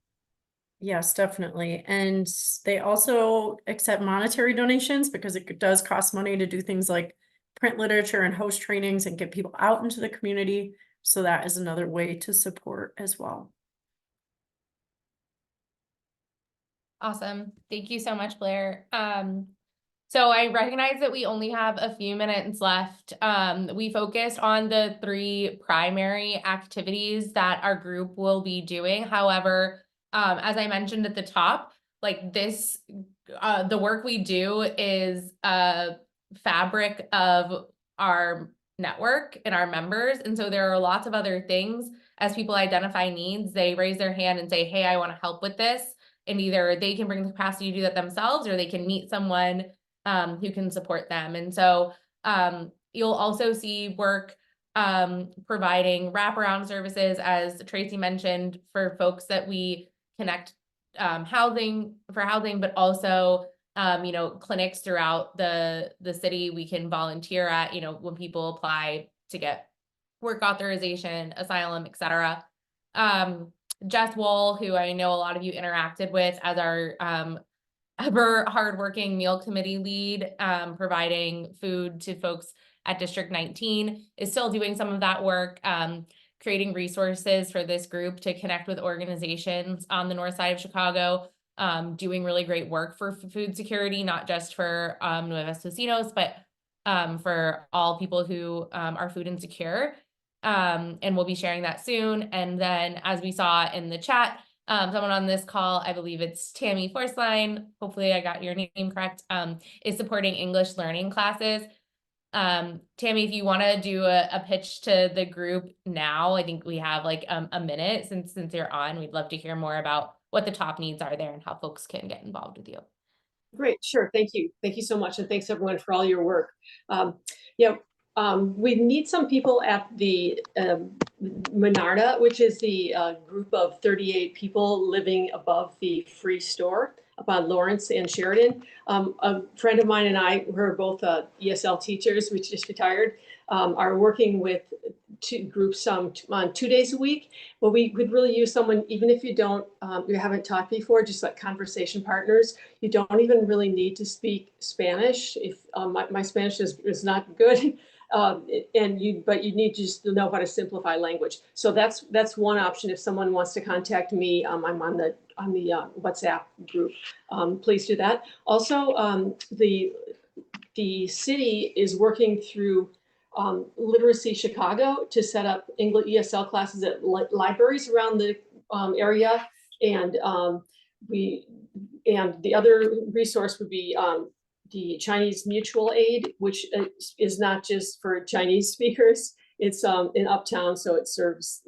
Yes, definitely. And they also accept monetary donations because it does cost money to do things like print literature and host trainings and get people out into the community. So that is another way to support as well. Awesome. Thank you so much, Blair. So I recognize that we only have a few minutes left. We focused on the 3 primary activities that our group will be doing. However, as I mentioned at the top, like this, the work we do is a fabric of our network and our members. And so there are lots of other things. As people identify needs, they raise their hand and say, hey, I want to help with this. And either they can bring the capacity to do that themselves, or they can meet someone who can support them. And so you'll also see work providing wraparound services, as Tracy mentioned, for folks that we connect housing, but also clinics throughout the city we can volunteer at, when people apply to get work authorization, asylum, etc. Jess Wool, who I know a lot of you interacted with as our ever hardworking meal committee lead, providing food to folks at District 19 is still doing some of that work, creating resources for this group to connect with organizations on the north side of Chicago, doing really great work for food security, not just for Nuevos Vecinos, but for all people who are food insecure. And we'll be sharing that soon. And then, as we saw in the chat, someone on this call, I believe it's Tammy Forceline, hopefully I got your name correct, is supporting English learning classes. Tammy, if you want to do a pitch to the group now, I think we have like a minute since you're on. We'd love to hear more about what the top needs are there and how folks can get involved with you. Great, sure, thank you. Thank you so much, and thanks everyone for all your work. We need some people at the Menarda, which is the group of 38 people living above the free store up on Lawrence and Sheridan. A friend of mine and I, who are both ESL teachers, we just retired, are working with two groups on 2 days a week. But we could really use someone, even if you don't, you haven't taught before, just like conversation partners. You don't even really need to speak Spanish. If my Spanish is not good, but you need just to know how to simplify language. So that's one option. If someone wants to contact me, I'm on the WhatsApp group. Please do that. Also, the city is working through Literacy Chicago to set up English ESL classes at libraries around the area, and the other resource would be the Chinese mutual aid, which is not just for Chinese speakers. It's in Uptown, so it serves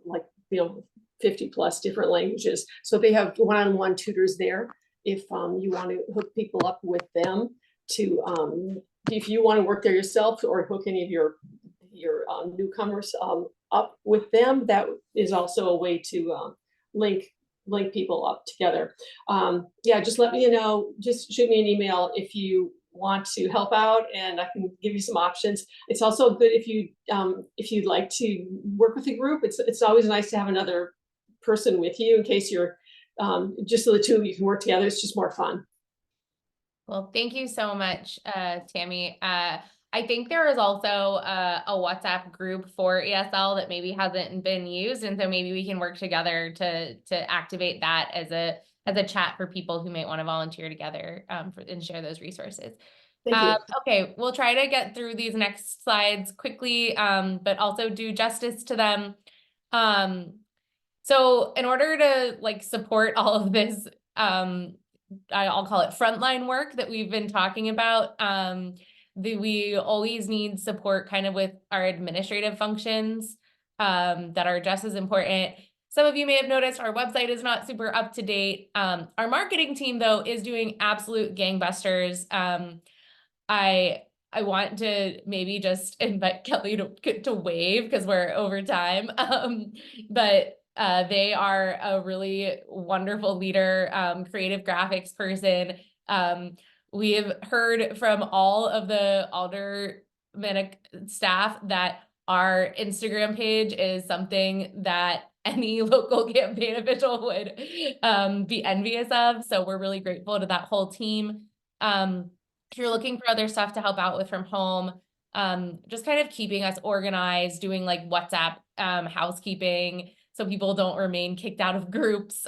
50 plus different languages. So they have one-on-one tutors there. If you want to hook people up with them to, if you want to work there yourself or hook any of your newcomers up with them, that is also a way to link people up together. Just let me know. Just shoot me an email if you want to help out, and I can give you some options. It's also good if you'd like to work with a group. It's always nice to have another person with you in case you're just so the two of you can work together. It's just more fun. Well, thank you so much, Tammy. I think there is also a WhatsApp group for ESL that maybe hasn't been used, and so maybe we can work together to activate that as a chat for people who might want to volunteer together and share those resources. Thank you. Okay, we'll try to get through these next slides quickly, but also do justice to them. So in order to support all of this, I'll call it frontline work that we've been talking about, we always need support kind of with our administrative functions that are just as important. Some of you may have noticed our website is not super up to date. Our marketing team, though, is doing absolute gangbusters. I want to maybe just invite Kelly to wave because we're over time. But they are a really wonderful leader, creative graphics person. We have heard from all of the aldermanic staff that our Instagram page is something that any local campaign official would be envious of. So we're really grateful to that whole team. If you're looking for other stuff to help out with from home, just kind of keeping us organized, doing WhatsApp housekeeping so people don't remain kicked out of groups,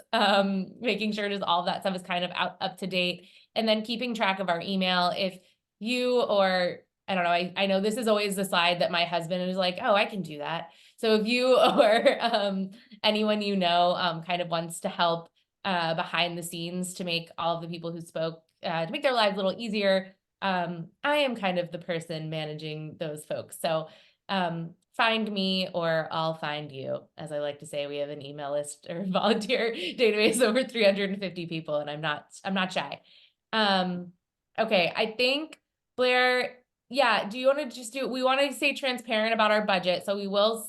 making sure just all of that stuff is kind of up to date. And then keeping track of our email. If you or, I don't know, I know this is always the slide that my husband is like, oh, I can do that. So if you or anyone you know kind of wants to help behind the scenes to make all of the people who spoke, to make their lives a little easier, I am kind of the person managing those folks. So find me or I'll find you. As I like to say, we have an email list or volunteer database over 350 people, and I'm not shy. Okay, I think Blair, do you want to we want to stay transparent about our budget, so we will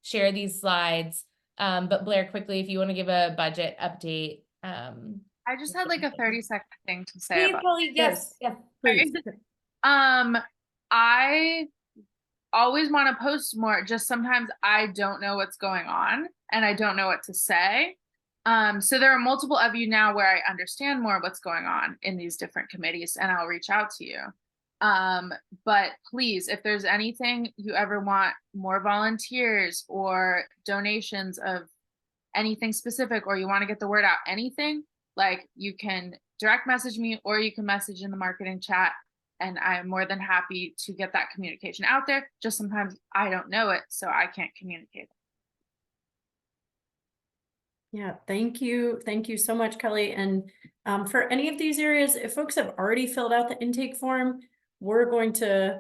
share these slides. But Blair, quickly, if you want to give a budget update. I just had a 30-second thing to say Please, about Polly, yes, please. I always want to post more, just sometimes I don't know what's going on and I don't know what to say. So there are multiple of you now where I understand more what's going on in these different committees, and I'll reach out to you. But please, if there's anything you ever want, more volunteers or donations of anything specific, or you want to get the word out, anything, like, you can direct message me or you can message in the marketing chat, and I'm more than happy to get that communication out there. Just sometimes I don't know it, so I can't communicate. Yeah, thank you. Thank you so much, Kelly. And for any of these areas, if folks have already filled out the intake form, we're going to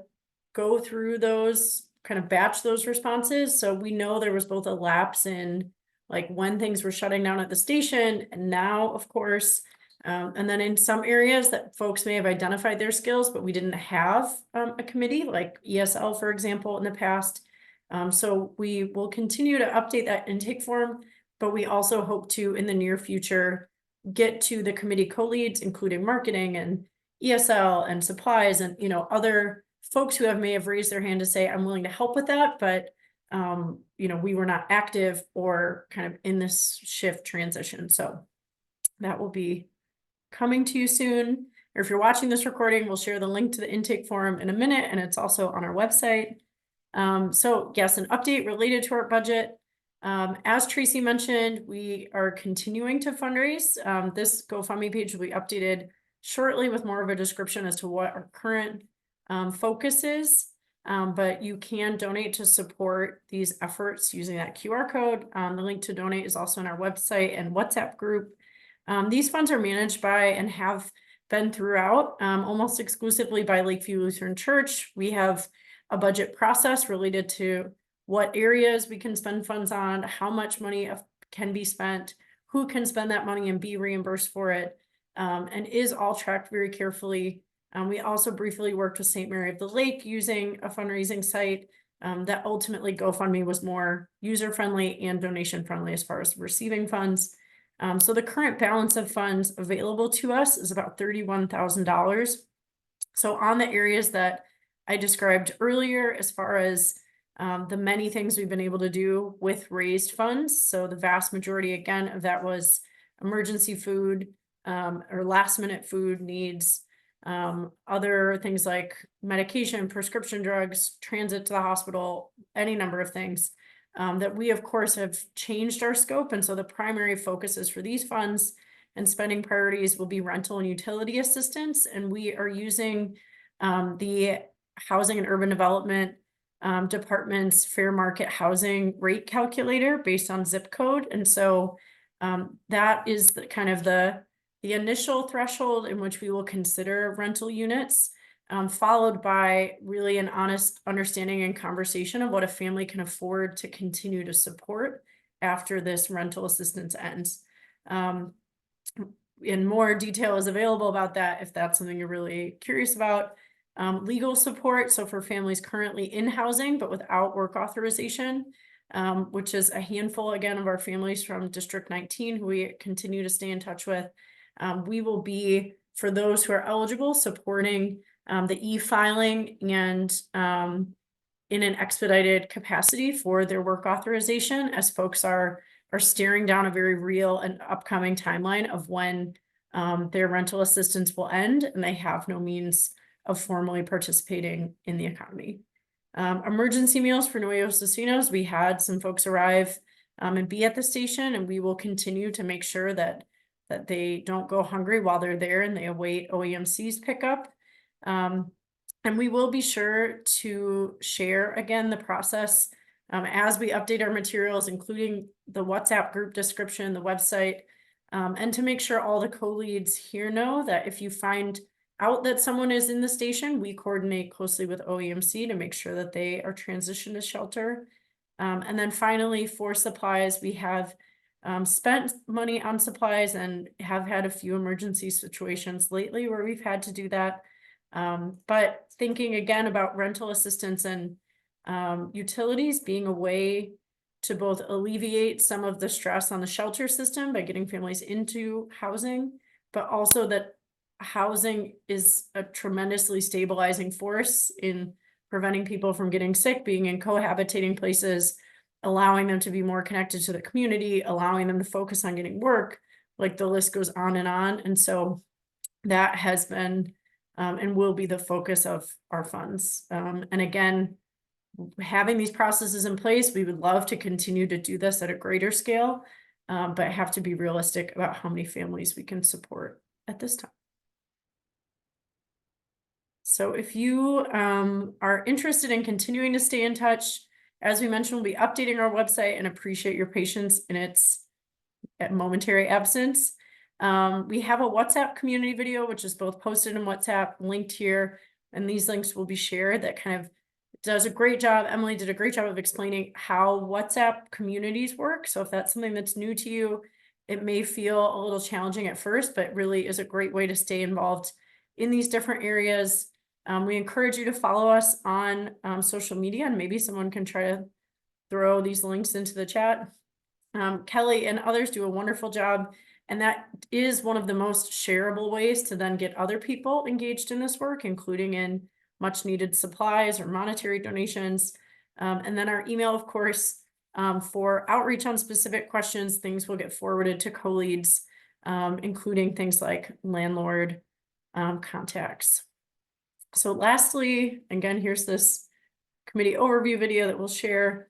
go through those, kind of batch those responses. So we know there was both a lapse in like when things were shutting down at the station, and now, of course, and then in some areas that folks may have identified their skills, but we didn't have a committee like ESL, for example, in the past. So we will continue to update that intake form, but we also hope to, in the near future, get to the committee co-leads, including marketing and ESL and supplies and, other folks who may have raised their hand to say, I'm willing to help with that, but we were not active or kind of in this shift transition. So that will be coming to you soon. Or if you're watching this recording, we'll share the link to the intake form in a minute, and it's also on our website. So yes, an update related to our budget. As Tracy mentioned, we are continuing to fundraise. This GoFundMe page will be updated shortly with more of a description as to what our current focus is. But you can donate to support these efforts using that QR code. The link to donate is also on our website and WhatsApp group. These funds are managed by and have been throughout almost exclusively by LakeView Lutheran Church. We have a budget process related to what areas we can spend funds on, how much money can be spent, who can spend that money and be reimbursed for it, and is all tracked very carefully. We also briefly worked with St. Mary of the Lake using a fundraising site that ultimately GoFundMe was more user-friendly and donation-friendly as far as receiving funds. So the current balance of funds available to us is about $31,000. So on the areas that I described earlier, as far as the many things we've been able to do with raised funds. So the vast majority, again, of that was emergency food or last minute food needs, other things like medication, prescription drugs, transit to the hospital, any number of things that we, of course, have changed our scope. And so the primary focuses for these funds and spending priorities will be rental and utility assistance. And we are using the Housing and Urban Development Department's fair market housing rate calculator based on zip code. And so that is the kind of the initial threshold in which we will consider rental units, followed by really an honest understanding and conversation of what a family can afford to continue to support after this rental assistance ends. And more detail is available about that if that's something you're really curious about. Legal support, so for families currently in housing but without work authorization, which is a handful, again, of our families from District 19 who we continue to stay in touch with. We will be, for those who are eligible, supporting the e-filing and in an expedited capacity for their work authorization, as folks are staring down a very real and upcoming timeline of when their rental assistance will end, and they have no means of formally participating in the economy. Emergency meals for Nuevos Vecinos. We had some folks arrive and be at the station, and we will continue to make sure that they don't go hungry while they're there and they await OEMC's pickup. And we will be sure to share again the process as we update our materials, including the WhatsApp group description, the website, and to make sure all the co-leads here know that if you find out that someone is in the station, we coordinate closely with OEMC to make sure that they are transitioned to shelter. And then finally, for supplies, we have spent money on supplies and have had a few emergency situations lately where we've had to do that. But thinking again about rental assistance and utilities being a way to both alleviate some of the stress on the shelter system by getting families into housing, but also that housing is a tremendously stabilizing force in preventing people from getting sick, being in cohabitating places, allowing them to be more connected to the community, allowing them to focus on getting work, like the list goes on. And so that has been and will be the focus of our funds. And again, having these processes in place, we would love to continue to do this at a greater scale, but have to be realistic about how many families we can support at this time. So if you are interested in continuing to stay in touch, as we mentioned, we'll be updating our website and appreciate your patience in its momentary absence. We have a WhatsApp community video, which is both posted in WhatsApp, linked here, and these links will be shared. That kind of does a great job. Emily did a great job of explaining how WhatsApp communities work. So if that's something that's new to you, it may feel a little challenging at first, but really is a great way to stay involved in these different areas. We encourage you to follow us on social media, and maybe someone can try to throw these links into the chat. Kelly and others do a wonderful job, and that is one of the most shareable ways to then get other people engaged in this work, including in much needed supplies or monetary donations. And then our email, of course, for outreach on specific questions, things will get forwarded to co-leads, including things like landlord contacts. So lastly, again, here's this committee overview video that we'll share.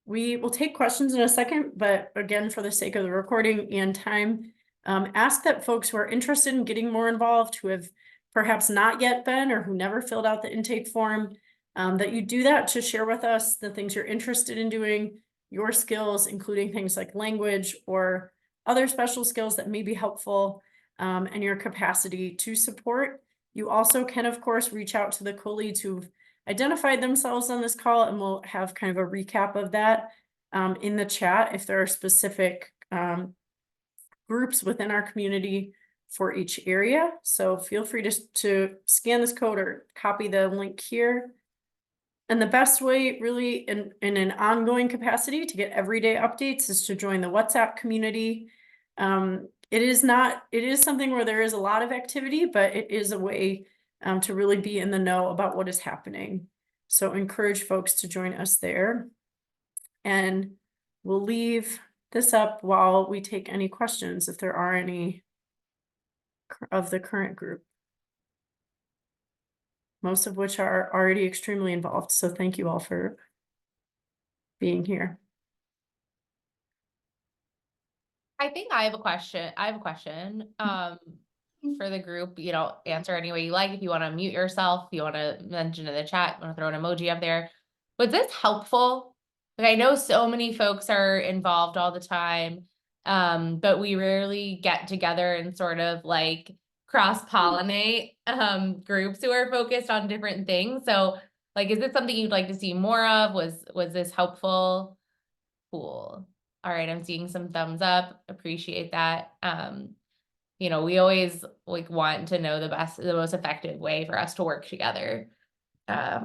We will take questions in a second, but again, for the sake of the recording and time, ask that folks who are interested in getting more involved, who have perhaps not yet been or who never filled out the intake form, that you do that to share with us the things you're interested in doing, your skills, including things like language or other special skills that may be helpful, and your capacity to support. You also can, of course, reach out to the co-leads who've identified themselves on this call, and we'll have kind of a recap of that in the chat if there are specific groups within our community for each area. So feel free to scan this code or copy the link here. And the best way really in an ongoing capacity to get everyday updates is to join the WhatsApp community. It is something where there is a lot of activity, but it is a way to really be in the know about what is happening. So encourage folks to join us there. And we'll leave this up while we take any questions, if there are any of the current group, most of which are already extremely involved. So thank you all for being here. I think I have a question. For the group, answer any way you like. If you want to mute yourself, if you want to mention in the chat, want to throw an emoji up there. Was this helpful? Like, I know so many folks are involved all the time, but we rarely get together and sort of like cross-pollinate groups who are focused on different things. So like, is this something you'd like to see more of? Was this helpful? Cool. All right, I'm seeing some thumbs up. Appreciate that. We always want to know the most effective way for us to work together. Yeah,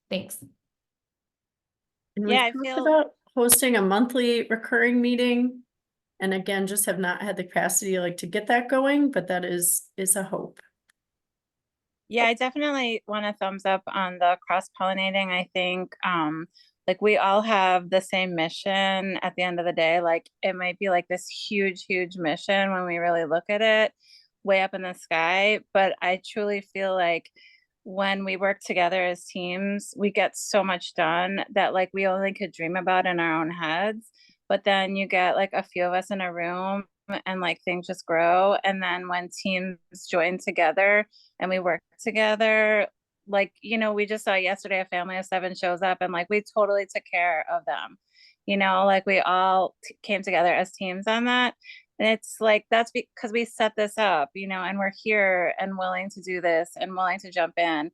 thanks. And Yeah, I we talked feel about hosting a monthly recurring meeting, and again, just have not had the capacity to get that going, but that is a hope. Yeah, I definitely want a thumbs up on the cross-pollinating. I think we all have the same mission at the end of the day. It might be this huge mission when we really look at it way up in the sky, but I truly feel like when we work together as teams, we get so much done that we only could dream about in our own heads. But then you get a few of us in a room and things just grow. And then when teams join together and we work together, we just saw yesterday a family of 7 shows up, and we totally took care of them. We all came together as teams on that. And it's that's because we set this up, and we're here and willing to do this and willing to jump in.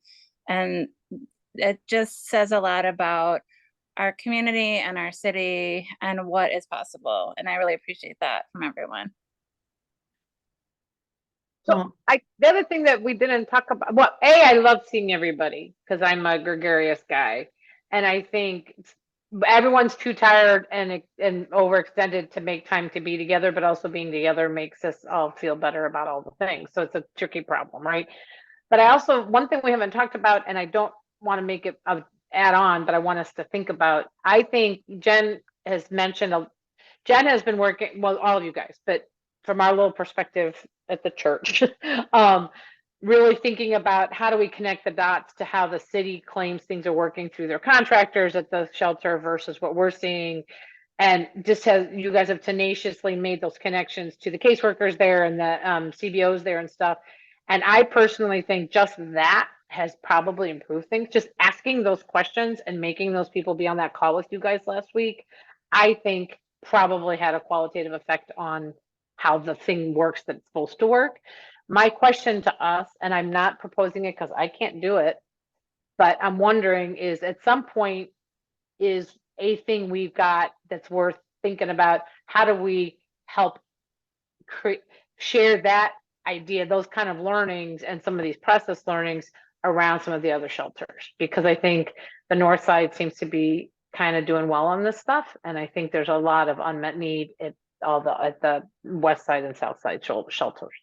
And it just says a lot about our community and our city and what is possible. And I really appreciate that from everyone. So the other thing that we didn't talk about, well, I love seeing everybody because I'm a gregarious guy. And I think everyone's too tired and overextended to make time to be together, but also being together makes us all feel better about all the things. So it's a tricky problem, right? But I also, one thing we haven't talked about, and I don't want to make it add on, but I want us to think about, I think Jen has mentioned, Jen has been working, well, all of you guys, but from our little perspective at the church, really thinking about how do we connect the dots to how the city claims things are working through their contractors at the shelter versus what we're seeing. And just as you guys have tenaciously made those connections to the caseworkers there and the CBOs there and stuff. And I personally think just that has probably improved things. Just asking those questions and making those people be on that call with you guys last week, I think probably had a qualitative effect on how the thing works that's supposed to work. My question to us, and I'm not proposing it because I can't do it, but I'm wondering is at some point is a thing we've got that's worth thinking about. How do we help share that idea, those kind of learnings and some of these process learnings around some of the other shelters? Because I think the north side seems to be kind of doing well on this stuff. And I think there's a lot of unmet need at the west side and south side shelters.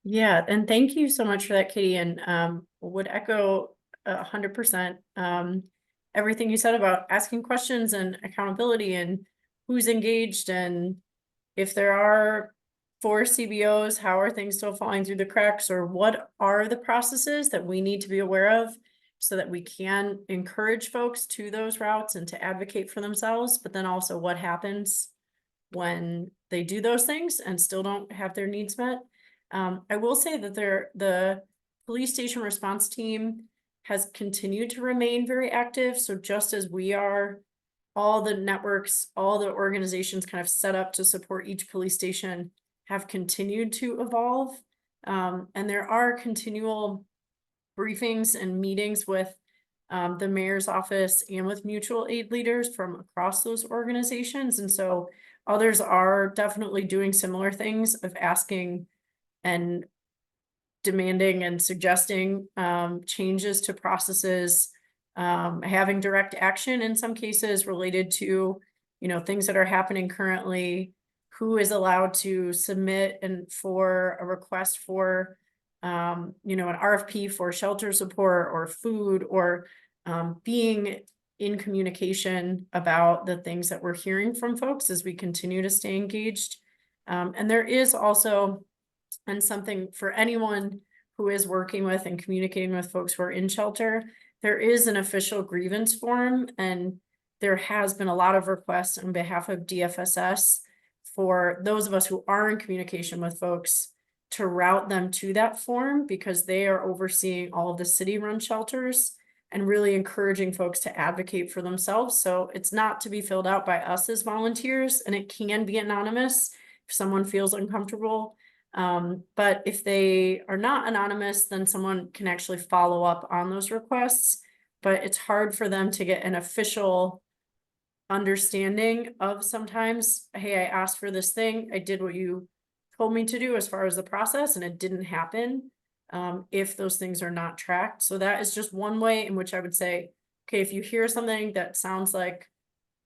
Yeah, and thank you so much for that, Katie, and would echo 100% everything you said about asking questions and accountability and who's engaged, and if there are 4 CBOs, how are things still falling through the cracks, or what are the processes that we need to be aware of so that we can encourage folks to those routes and to advocate for themselves, but then also what happens when they do those things and still don't have their needs met. I will say that the police station response team has continued to remain very active. So just as we are, all the networks, all the organizations kind of set up to support each police station have continued to evolve. And there are continual briefings and meetings with the mayor's office and with mutual aid leaders from across those organizations. And so others are definitely doing similar things of asking and demanding and suggesting changes to processes, having direct action in some cases related to, things that are happening currently, who is allowed to submit and for a request for, an RFP for shelter support or food, or being in communication about the things that we're hearing from folks as we continue to stay engaged. And there is also, and something for anyone who is working with and communicating with folks who are in shelter, there is an official grievance form, and there has been a lot of requests on behalf of DFSS for those of us who are in communication with folks to route them to that form, because they are overseeing all of the city-run shelters and really encouraging folks to advocate for themselves. So it's not to be filled out by us as volunteers, and it can be anonymous if someone feels uncomfortable. But if they are not anonymous, then someone can actually follow up on those requests. But it's hard for them to get an official understanding of sometimes, hey, I asked for this thing, I did what you told me to do as far as the process, and it didn't happen, if those things are not tracked. So that is just one way in which I would say, okay, if you hear something that sounds like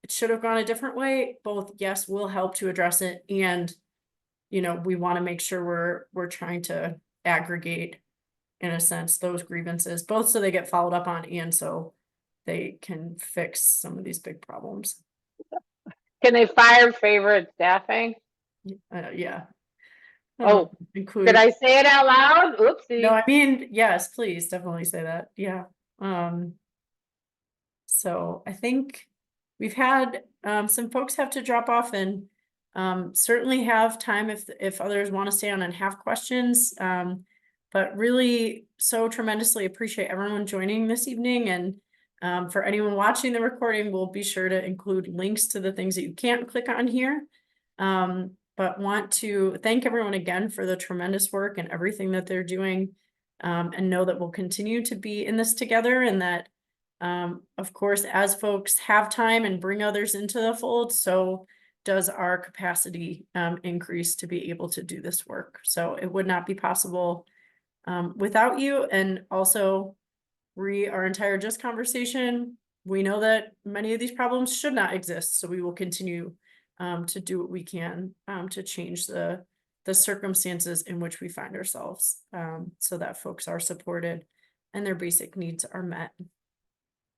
it should have gone a different way, both, yes, we'll help to address it, and we want to make sure we're trying to aggregate, in a sense, those grievances, both so they get followed up on and so they can fix some of these big problems. Can they fire favorite staffing? Yeah. Oh, did I say it out loud? Oopsie. No, I mean, yes, please definitely say that. Yeah. So I think we've had some folks have to drop off, and certainly have time if others want to stay on and have questions. But really so tremendously appreciate everyone joining this evening. And for anyone watching the recording, we'll be sure to include links to the things that you can't click on here. But want to thank everyone again for the tremendous work and everything that they're doing, and know that we'll continue to be in this together, and that of course, as folks have time and bring others into the fold, so does our capacity increase to be able to do this work. So it would not be possible without you. And also, our entire just conversation, we know that many of these problems should not exist. So we will continue to do what we can to change the circumstances in which we find ourselves, so that folks are supported and their basic needs are met.